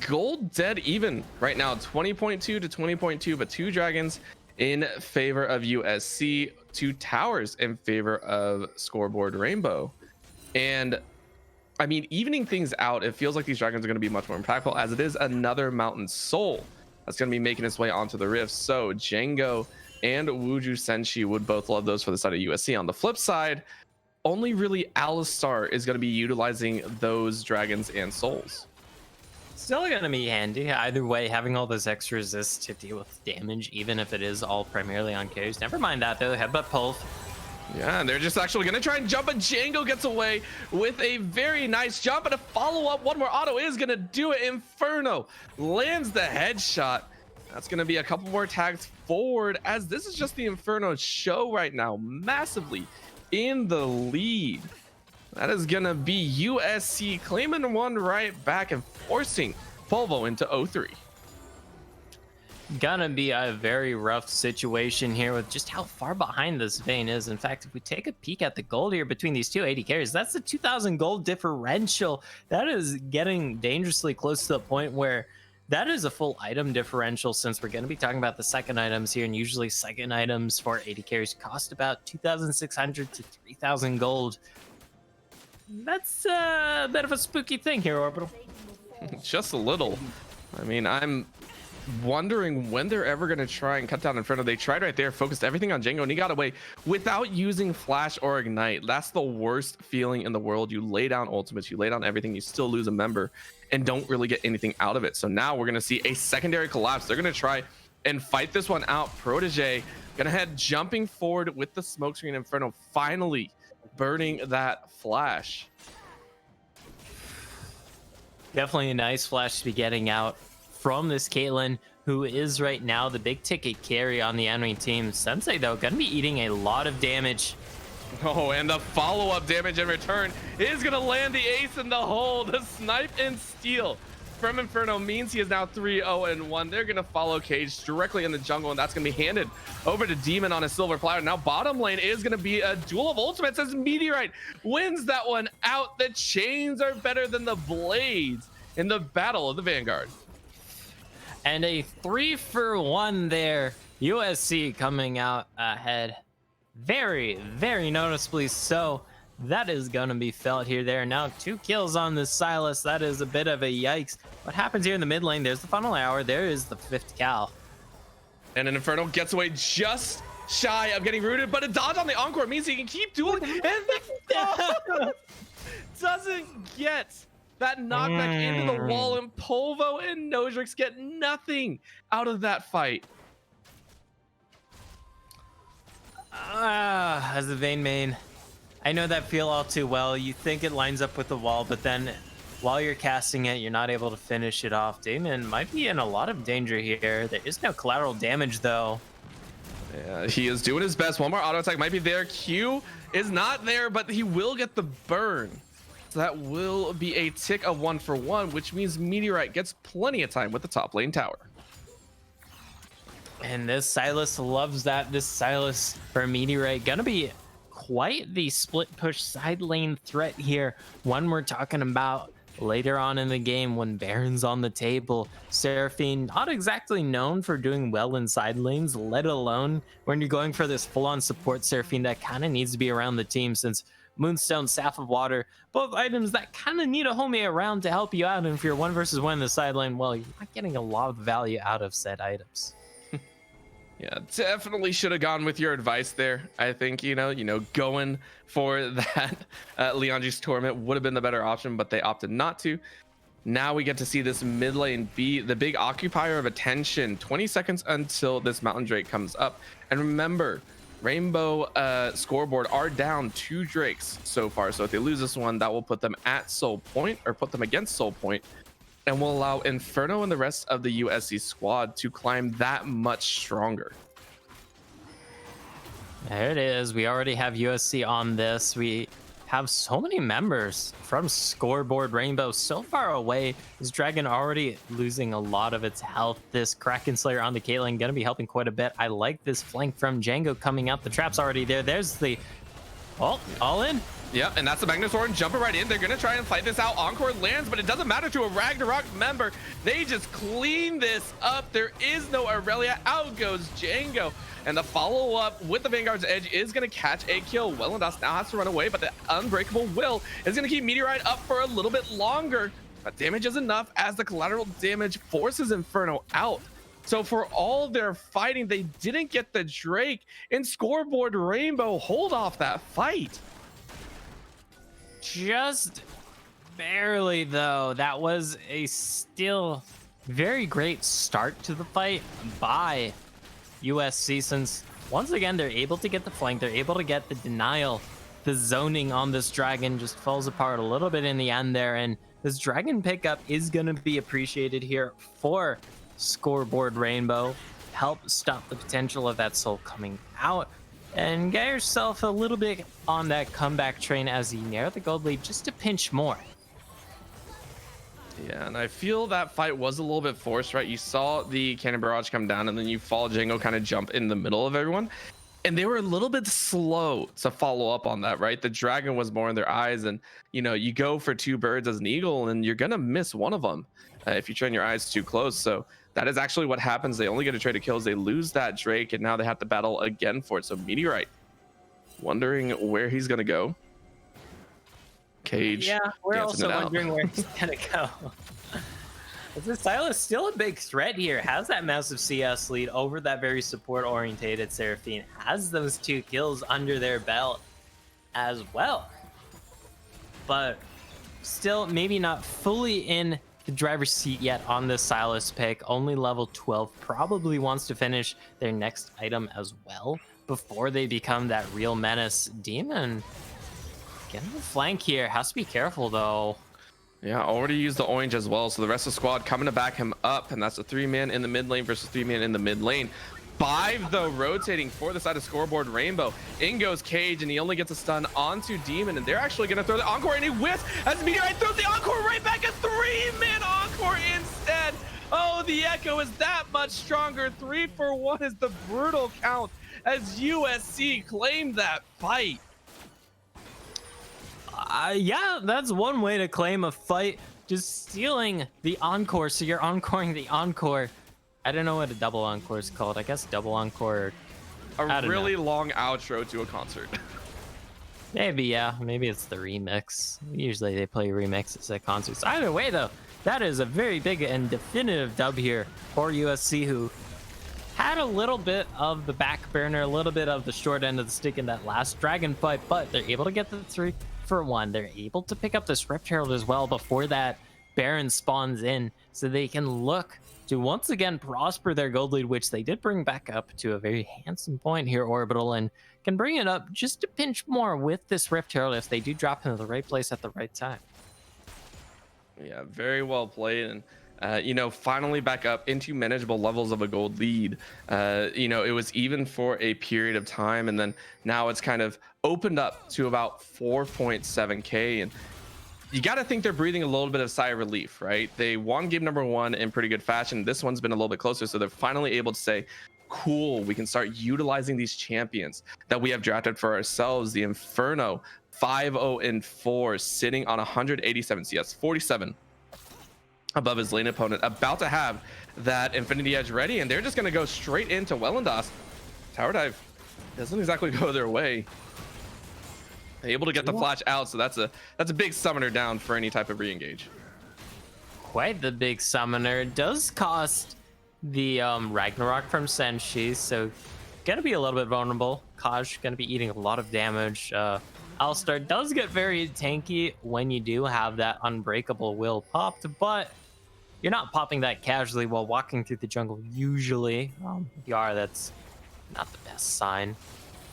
gold dead even right now, 20.2 to 20.2, but 2 dragons in favor of USC, 2 towers in favor of Scoreboard Rainbow. And I mean, evening things out, it feels like these dragons are going to be much more impactful, as it is another Mountain Soul that's going to be making its way onto the rift. So Django and Wuju Senshi would both love those for the side of USC. On the flip side, only really Alistar is going to be utilizing those dragons and souls. Still gonna be handy. Either way, having all those extra resists to deal with damage, even if it is all primarily on carries. Never mind that though, headbutt pulse. Yeah, and they're just actually gonna try and jump, but Django gets away with a very nice jump, and a follow-up. One more auto is gonna do it. Inferno lands the headshot. That's gonna be a couple more tags forward, as this is just the Inferno show right now, massively in the lead. That is gonna be USC claiming one right back and forcing Polvo into 0-3. Gonna be a very rough situation here with just how far behind this Vayne is. In fact, if we take a peek at the gold here between these two AD carries, that's the 2,000 gold differential. That is getting dangerously close to the point where that is a full item differential, since we're going to be talking about the second items here, and usually second items for AD carries cost about 2,600 to 3,000 gold. That's a bit of a spooky thing here, Orbital. Just a little. I mean, I'm wondering when they're ever going to try and cut down Inferno. They tried right there, focused everything on Django, and he got away without using Flash or Ignite. That's the worst feeling in the world. You lay down ultimates, you lay down everything, you still lose a member and don't really get anything out of it. So now we're going to see a secondary collapse. They're going to try and fight this one out. Protege gonna head jumping forward with the smokescreen. Inferno finally burning that flash. Definitely a nice flash to be getting out from this Caitlyn, who is right now the big ticket carry on the enemy team. Sensei, though, gonna be eating a lot of damage. Oh, and the follow-up damage in return is gonna land the ace in the hole. The snipe and steal from Inferno means he is now 3-0-1. They're gonna follow Cage directly in the jungle, and that's gonna be handed over to Demon on a silver platter. Now bottom lane is gonna be a duel of ultimates as Meteorite wins that one out. The chains are better than the blades in the battle of the Vanguard. And a 3-for-1 there. USC coming out ahead. Very, very noticeably so. That is going to be felt here. There now 2 kills on this Silas. That is a bit of a yikes. What happens here in the mid lane? There's the final hour. There is the 5th cal. And an Inferno gets away just shy of getting rooted, but a dodge on the Encore means he can keep dueling, and the doesn't get That knockback into the wall, and Polvo and Nodrix get nothing out of that fight. As a Vayne main, I know that feel all too well. You think it lines up with the wall, but then while you're casting it, you're not able to finish it off. Damon might be in a lot of danger here. There is no collateral damage, though. Yeah, he is doing his best. One more auto attack might be there. Q is not there, but he will get the burn. So that will be a tick of 1-for-1, which means Meteorite gets plenty of time with the top lane tower. And this Sylas loves that. This Sylas for Meteorite gonna be quite the split push side lane threat here. One we're talking about later on in the game when Baron's on the table. Seraphine, not exactly known for doing well in side lanes, let alone when you're going for this full-on support Seraphine that kind of needs to be around the team, since Moonstone, Staff of Water, both items that kind of need a homie around to help you out. And if you're 1 versus 1 in the side lane, well, you're not getting a lot of value out of said items. Yeah, definitely should have gone with your advice there. I think, going for that Leonji's Torment would have been the better option, but they opted not to. Now we get to see this mid lane be the big occupier of attention. 20 seconds until this Mountain Drake comes up. And remember, Rainbow Scoreboard are down 2 Drakes so far. So if they lose this one, that will put them at Soul Point, or put them against Soul Point, and will allow Inferno and the rest of the USC squad to climb that much stronger. There it is. We already have USC on this. We have so many members from Scoreboard. Rainbow so far away. This Dragon already losing a lot of its health. This Kraken Slayer on the Caitlyn gonna be helping quite a bit. I like this flank from Django coming out. The trap's already there. There's the all in. Yep, and that's the Magnusaurin jumping right in. They're going to try and fight this out. Encore lands, but it doesn't matter to a Ragnarok member. They just clean this up. There is no Aurelia. Out goes Django. And the follow-up with the Vanguard's Edge is going to catch a kill. Wellendas now has to run away, but the Unbreakable Will is going to keep Meteorite up for a little bit longer. But damage is enough as the collateral damage forces Inferno out. So for all their fighting, they didn't get the Drake. And Scoreboard Rainbow hold off that fight. Just barely, though. That was a still very great start to the fight by USC, since once again they're able to get the flank, they're able to get the denial. The zoning on this Dragon just falls apart a little bit in the end there, and this Dragon pickup is going to be appreciated here for Scoreboard Rainbow. Help stop the potential of that soul coming out, and get yourself a little bit on that comeback train as you narrow the gold lead just a pinch more. Yeah, and I feel that fight was a little bit forced, right? You saw the Cannon Barrage come down, and then you saw Django kind of jump in the middle of everyone. And they were a little bit slow to follow up on that, right? The Dragon was more in their eyes, and, you go for 2 birds as an eagle, and you're going to miss one of them if you train your eyes too close. So that is actually what happens. They only get a trade of kills. They lose that Drake, and now they have to battle again for it. So Meteorite, wondering where he's going to go. Cage. Yeah, we're dancing also it out. wondering where he's going to go. This Sylas still a big threat here. Has that massive CS lead over that very support-orientated Seraphine. Has those 2 kills under their belt as well. But still maybe not fully in the driver's seat yet on this Sylas pick. Only level 12. Probably wants to finish their next item as well before they become that real menace. Demon getting the flank here. Has to be careful though. Yeah, already used the orange as well. So the rest of the squad coming to back him up. And that's a 3-man in the mid lane versus 3-man in the mid lane. 5 though rotating for the side of Scoreboard Rainbow. In goes Cage, and he only gets a stun onto Demon, and they're actually going to throw the Encore, and he whiffs as Meteorite throws the Encore right back. A 3-man Encore instead. Oh, the Echo is that much stronger. 3-for-1 is the brutal count as USC claimed that fight. Yeah, that's one way to claim a fight. Just stealing the Encore, so you're encoring the Encore. I don't know what a double encore is called. I guess double encore. A really long outro to a concert. Maybe, yeah. Maybe it's the remix. Usually they play remixes at concerts. Either way, though, that is a very big and definitive dub here for USC, who had a little bit of the back burner, a little bit of the short end of the stick in that last dragon fight, but they're able to get the 3-for-1. They're able to pick up this Rift Herald as well before that Baron spawns in, so they can look to once again prosper their gold lead, which they did bring back up to a very handsome point here, Orbital, and can bring it up just a pinch more with this Rift Herald if they do drop into the right place at the right time. Yeah, very well played. And you know, finally back up into manageable levels of a gold lead. You know, it was even for a period of time, and then now it's kind of opened up to about 4.7k. And you got to think they're breathing a little bit of sigh of relief, right? They won game number 1 in pretty good fashion. This one's been a little bit closer, so they're finally able to say, cool, we can start utilizing these champions that we have drafted for ourselves. The Inferno 5-0-4, sitting on 187 CS, 47 above his lane opponent, about to have that Infinity Edge ready, and they're just going to go straight into Wellendas. Tower dive doesn't exactly go their way. Able to get the flash out, so that's a big summoner down for any type of re-engage. Quite the big summoner. Does cost the Ragnarok from Senshi, so gonna be a little bit vulnerable. Kaj gonna be eating a lot of damage. Alistar does get very tanky when you do have that Unbreakable Will popped, but you're not popping that casually while walking through the jungle usually. If you are, that's not the best sign.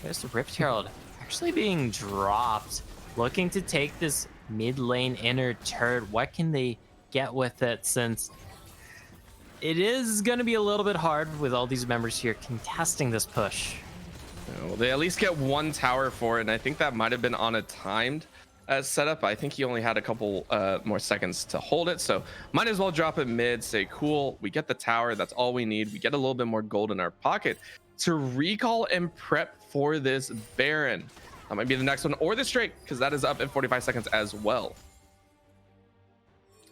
There's the Rift Herald actually being dropped, looking to take this mid lane inner turret. What can they get with it, since it is going to be a little bit hard with all these members here contesting this push? Well, they at least get one tower for it, and I think that might have been on a timed setup. I think he only had a couple more seconds to hold it, so might as well drop it mid, say cool, we get the tower, that's all we need. We get a little bit more gold in our pocket to recall and prep for this Baron. That might be the next one, or this Drake, because that is up in 45 seconds as well.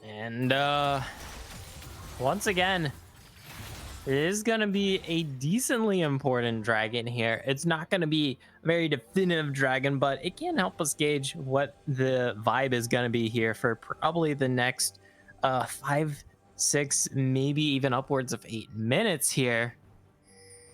And once again, it is going to be a decently important dragon here. It's not going to be a very definitive dragon, but it can help us gauge what the vibe is going to be here for probably the next 5, 6, maybe even upwards of 8 minutes here.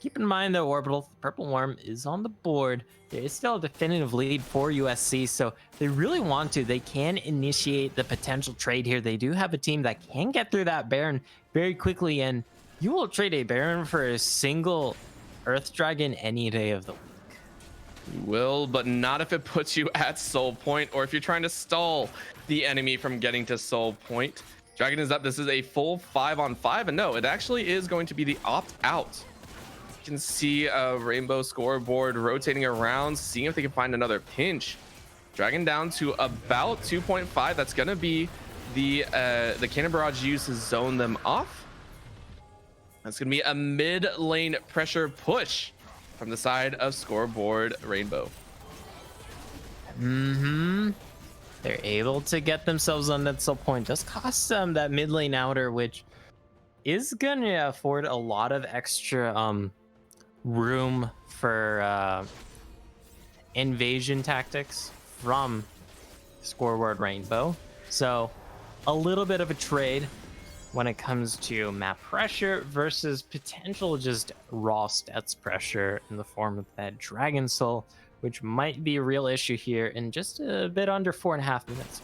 Keep in mind though, Orbital, the Purple Worm is on the board. There is still a definitive lead for USC, so if they really want to, they can initiate the potential trade here. They do have a team that can get through that Baron very quickly, and you will trade a Baron for a single Earth Dragon any day of the week. You will, but not if it puts you at Soul Point, or if you're trying to stall the enemy from getting to Soul Point. Dragon is up. This is a full 5-on-5, and no, it actually is going to be the opt-out. You can see a Rainbow Scoreboard rotating around, seeing if they can find another pinch. Dragon down to about 2.5. That's going to be the Cannon Barrage used to zone them off. That's going to be a mid lane pressure push from the side of Scoreboard Rainbow. They're able to get themselves on that Soul Point. Does cost them that mid lane outer, which is going to afford a lot of extra room for invasion tactics from Scoreboard Rainbow. So a little bit of a trade when it comes to map pressure versus potential just raw stats pressure in the form of that Dragon Soul, which might be a real issue here in just a bit under 4.5 minutes.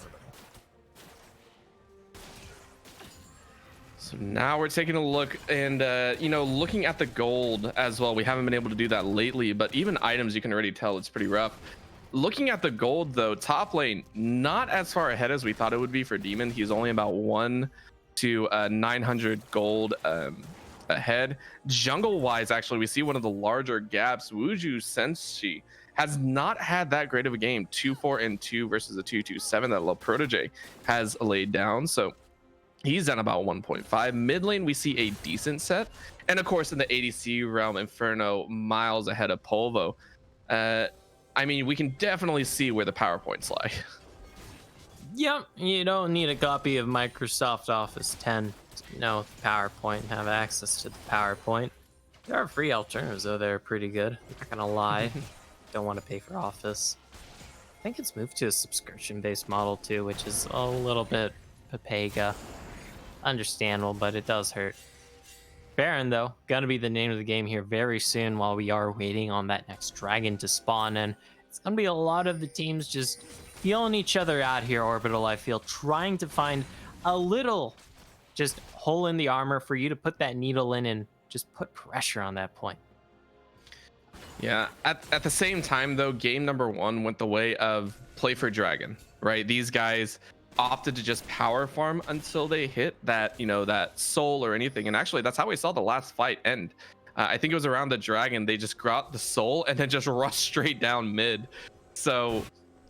So now we're taking a look, and you know, looking at the gold as well. We haven't been able to do that lately, but even items, you can already tell it's pretty rough. Looking at the gold though, top lane not as far ahead as we thought it would be for Demon. He's only about 1 to 900 gold ahead. Jungle wise, actually, we see one of the larger gaps. Wuju Senshi has not had that great of a game. 2-4-2 versus a 2-2-7 that La Protege has laid down. So he's done about 1.5. Mid lane, we see a decent set. And of course, in the ADC realm, Inferno miles ahead of Polvo. I mean, we can definitely see where the PowerPoints lie. Yep, you don't need a copy of Microsoft Office 10 to know the PowerPoint and have access to the PowerPoint. There are free alternatives, though. They're pretty good. I'm not gonna lie. Don't want to pay for Office. I think it's moved to a subscription-based model, too, which is a little bit papega. Understandable, but it does hurt. Baron, though, gonna be the name of the game here very soon while we are waiting on that next dragon to spawn. And it's gonna be a lot of the teams just feeling each other out here, Orbital, I feel, trying to find a little just hole in the armor for you to put that needle in and just put pressure on that point. Yeah, at the same time though, game number 1 went the way of play for dragon, right? These guys opted to just power farm until they hit that, that soul or anything. And actually that's how we saw the last fight end. I think it was around the dragon, they just got the soul and then just rushed straight down mid. So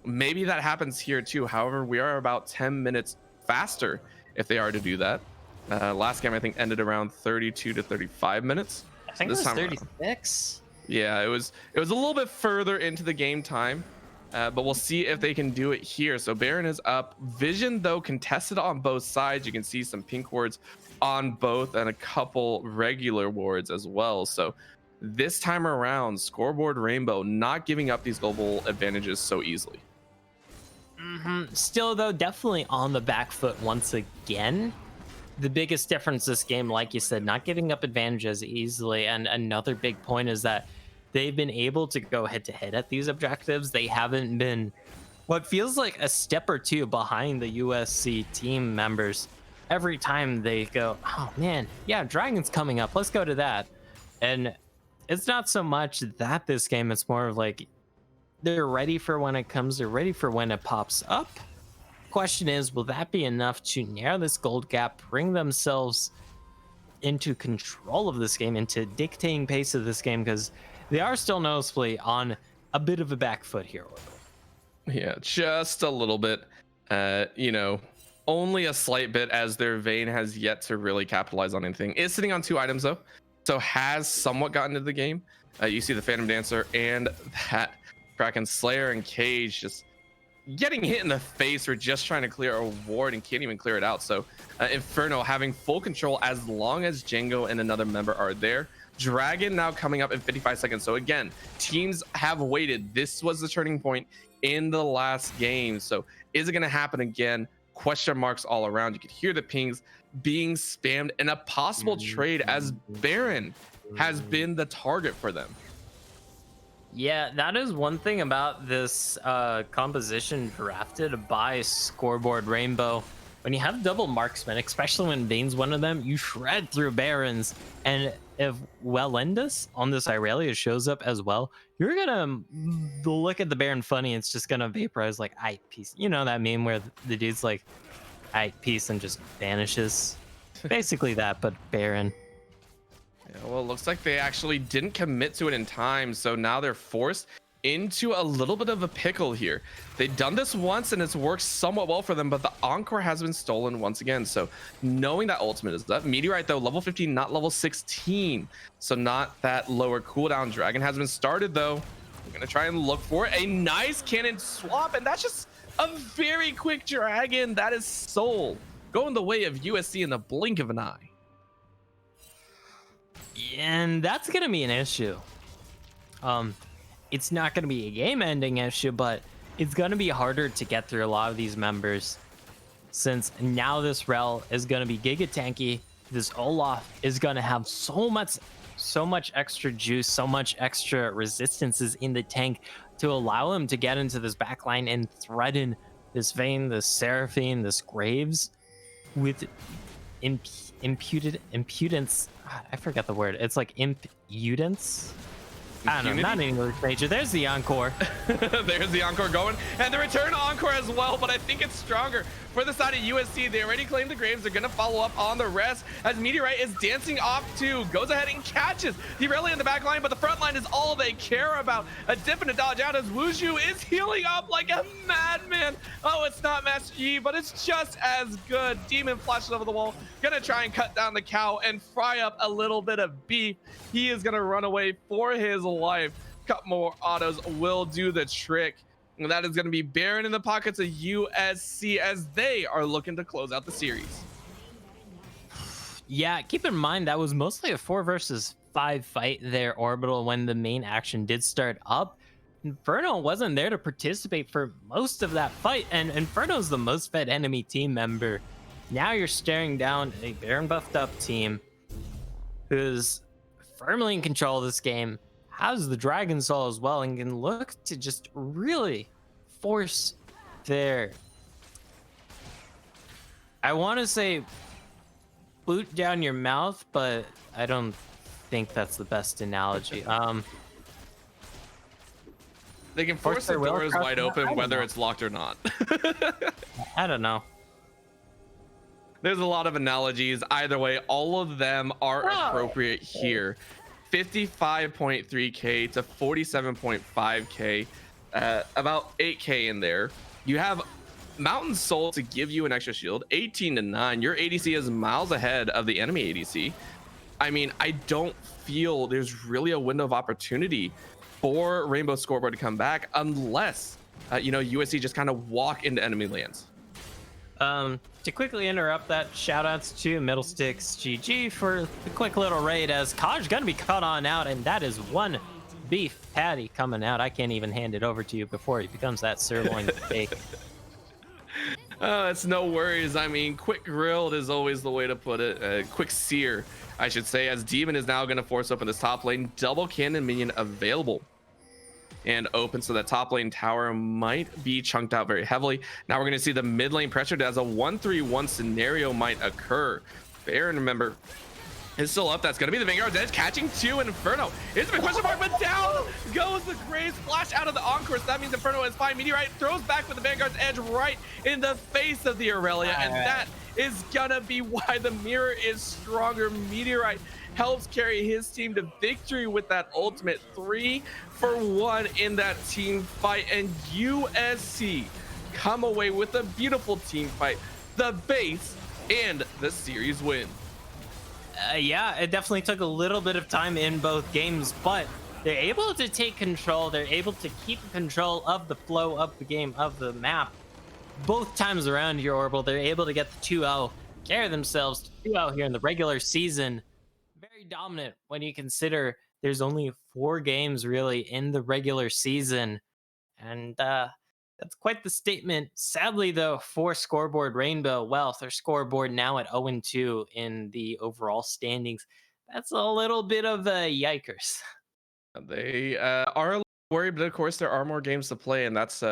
maybe that happens here too. However, we are about 10 minutes faster if they are to do that. Last game I think ended around 32 to 35 minutes. I think This it was time around. 36. Yeah, it was a little bit further into the game time, but we'll see if they can do it here. So Baron is up. Vision, though, contested on both sides. You can see some pink wards on both and a couple regular wards as well. So this time around, Scoreboard Rainbow not giving up these global advantages so easily. Still, though, definitely on the back foot once again. The biggest difference this game, like you said, not giving up advantages easily. And another big point is that they've been able to go head to head at these objectives. They haven't been what feels like a step or two behind the USC team members. Every time they go, oh man, yeah, Dragon's coming up, let's go to that. And it's not so much that this game, it's more of like they're ready for when it comes, they're ready for when it pops up. Question is, will that be enough to narrow this gold gap, bring themselves into control of this game, into dictating pace of this game, because they are still noticeably on a bit of a back foot here. Yeah, just a little bit. Only a slight bit, as their vein has yet to really capitalize on anything. Is sitting on 2 items though, so has somewhat gotten into the game. You see the Phantom Dancer and that Kraken Slayer and Cage just getting hit in the face for just trying to clear a ward and can't even clear it out. So Inferno having full control as long as Django and another member are there. Dragon now coming up in 55 seconds. So again, teams have waited. This was the turning point in the last game. So is it going to happen again? Question marks all around. You could hear the pings being spammed and a possible trade as Baron has been the target for them. Yeah, that is one thing about this composition drafted by Scoreboard Rainbow. When you have double marksmen, especially when Bane's one of them, you shred through Barons. And if Wellendus on this Irelia shows up as well, you're gonna look at the Baron funny. It's just gonna vaporize like, "Aight, peace." You know that meme where the dude's like, "Aight, peace," and just vanishes. Basically that, but Baron. Yeah, well, it looks like they actually didn't commit to it in time, so now they're forced into a little bit of a pickle here. They've done this once and it's worked somewhat well for them, but the Encore has been stolen once again. So knowing that ultimate is up. Meteorite though, level 15, not level 16. So not that lower cooldown. Dragon has been started though. We're gonna try and look for a nice cannon swap, and that's just a very quick Dragon. That is soul going the way of USC in the blink of an eye. And that's gonna be an issue. It's not gonna be a game-ending issue, but it's gonna be harder to get through a lot of these members, since now this Rel is gonna be giga tanky. This Olaf is gonna have so much extra juice, so much extra resistances in the tank to allow him to get into this backline and threaten this Vayne, this Seraphine, this Graves with impudence. I forgot the word. It's like impudence. I don't know, not an English major. There's the Encore. There's the Encore going, and the return Encore as well, but I think it's stronger for the side of USC. They already claimed the Graves. They're going to follow up on the rest as Meteorite is dancing off too. Goes ahead and catches the Irelia in the back line, but the front line is all they care about. A dip and a dodge out as Wushu is healing up like a madman. Oh, it's not Master Yi, but it's just as good. Demon flashes over the wall. Gonna try and cut down the cow and fry up a little bit of beef. He is gonna run away for his life. Couple more autos will do the trick. And that is going to be Baron in the pockets of USC as they are looking to close out the series. Yeah, keep in mind that was mostly a 4 versus 5 fight there, Orbital, when the main action did start up. Inferno wasn't there to participate for most of that fight, and Inferno's the most fed enemy team member. Now you're staring down a Baron buffed up team who's firmly in control of this game, has the Dragon Soul as well, and can look to just really force their, I want to say boot down your mouth, but I don't think that's the best analogy. They can force the their will doors across wide the map? I open don't whether know. it's locked or not. I don't know. There's a lot of analogies. Either way, all of them are Oh. appropriate here. 55.3k to 47.5k, about 8k in there. You have Mountain Soul to give you an extra shield, 18 to 9. Your ADC is miles ahead of the enemy ADC. I mean, I don't feel there's really a window of opportunity for Rainbow Scoreboard to come back unless, USC just kind of walk into enemy lands. To quickly interrupt that, shoutouts to Middlesticks GG for the quick little raid, as Kaj gonna be cut on out, and that is one beef patty coming out. I can't even hand it over to you before he becomes that sirloin steak. It's no worries. I mean, quick grilled is always the way to put it. Quick sear, I should say, as Demon is now going to force open this top lane. Double cannon minion available and open, so that top lane tower might be chunked out very heavily. Now we're going to see the mid lane pressured as a 1-3-1 scenario might occur. Baron, remember, is still up. That's going to be the Vanguard's Edge, catching two Inferno. It's a question mark, but down goes the Graves flash out of the Encore. So that means Inferno is fine. Meteorite throws back with the Vanguard's Edge right in the face of the Aurelia, and that is gonna be why the mirror is stronger. Meteorite helps carry his team to victory with that ultimate 3-for-1 in that team fight, and USC come away with a beautiful team fight, the base, and the series win. Yeah, it definitely took a little bit of time in both games, but they're able to take control. They're able to keep control of the flow of the game, of the map. Both times around here, Orbital, they're able to get the 2-0, carry themselves to 2-0 here in the regular season. Very dominant when you consider there's only 4 games really in the regular season. And that's quite the statement. Sadly, though, for Scoreboard Rainbow, well, their scoreboard now at 0-2 in the overall standings. That's a little bit of a yikers. They are a little worried, but of course there are more games to play, and that's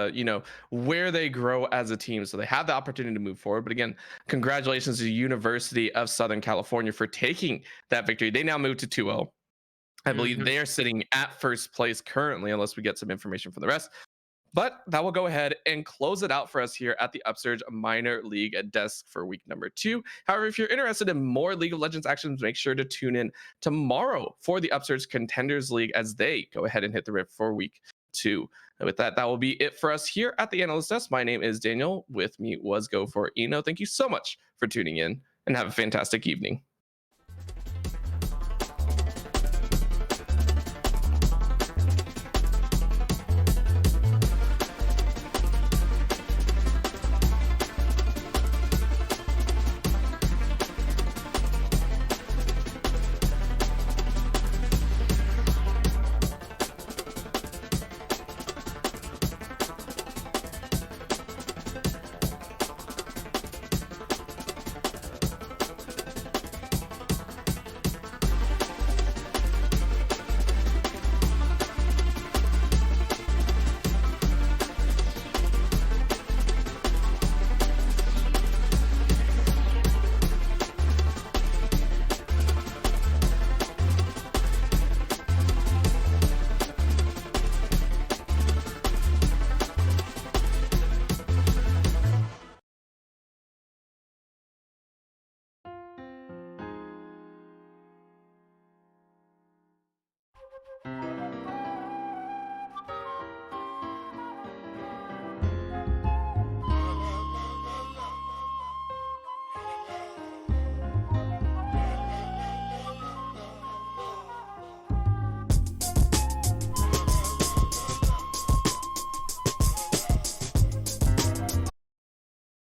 where they grow as a team. So they have the opportunity to move forward. But again, congratulations to the University of Southern California for taking that victory. They now move to 2-0. I believe they are sitting at first place currently, unless we get some information from the rest. But that will go ahead and close it out for us here at the Upsurge Minor League desk for week number 2. However, if you're interested in more League of Legends actions, make sure to tune in tomorrow for the Upsurge Contenders League as they go ahead and hit the rip for week 2. And with that, that will be it for us here at the Analyst Desk. My name is Daniel. With me was Go for Eno. Thank you so much for tuning in, and have a fantastic evening.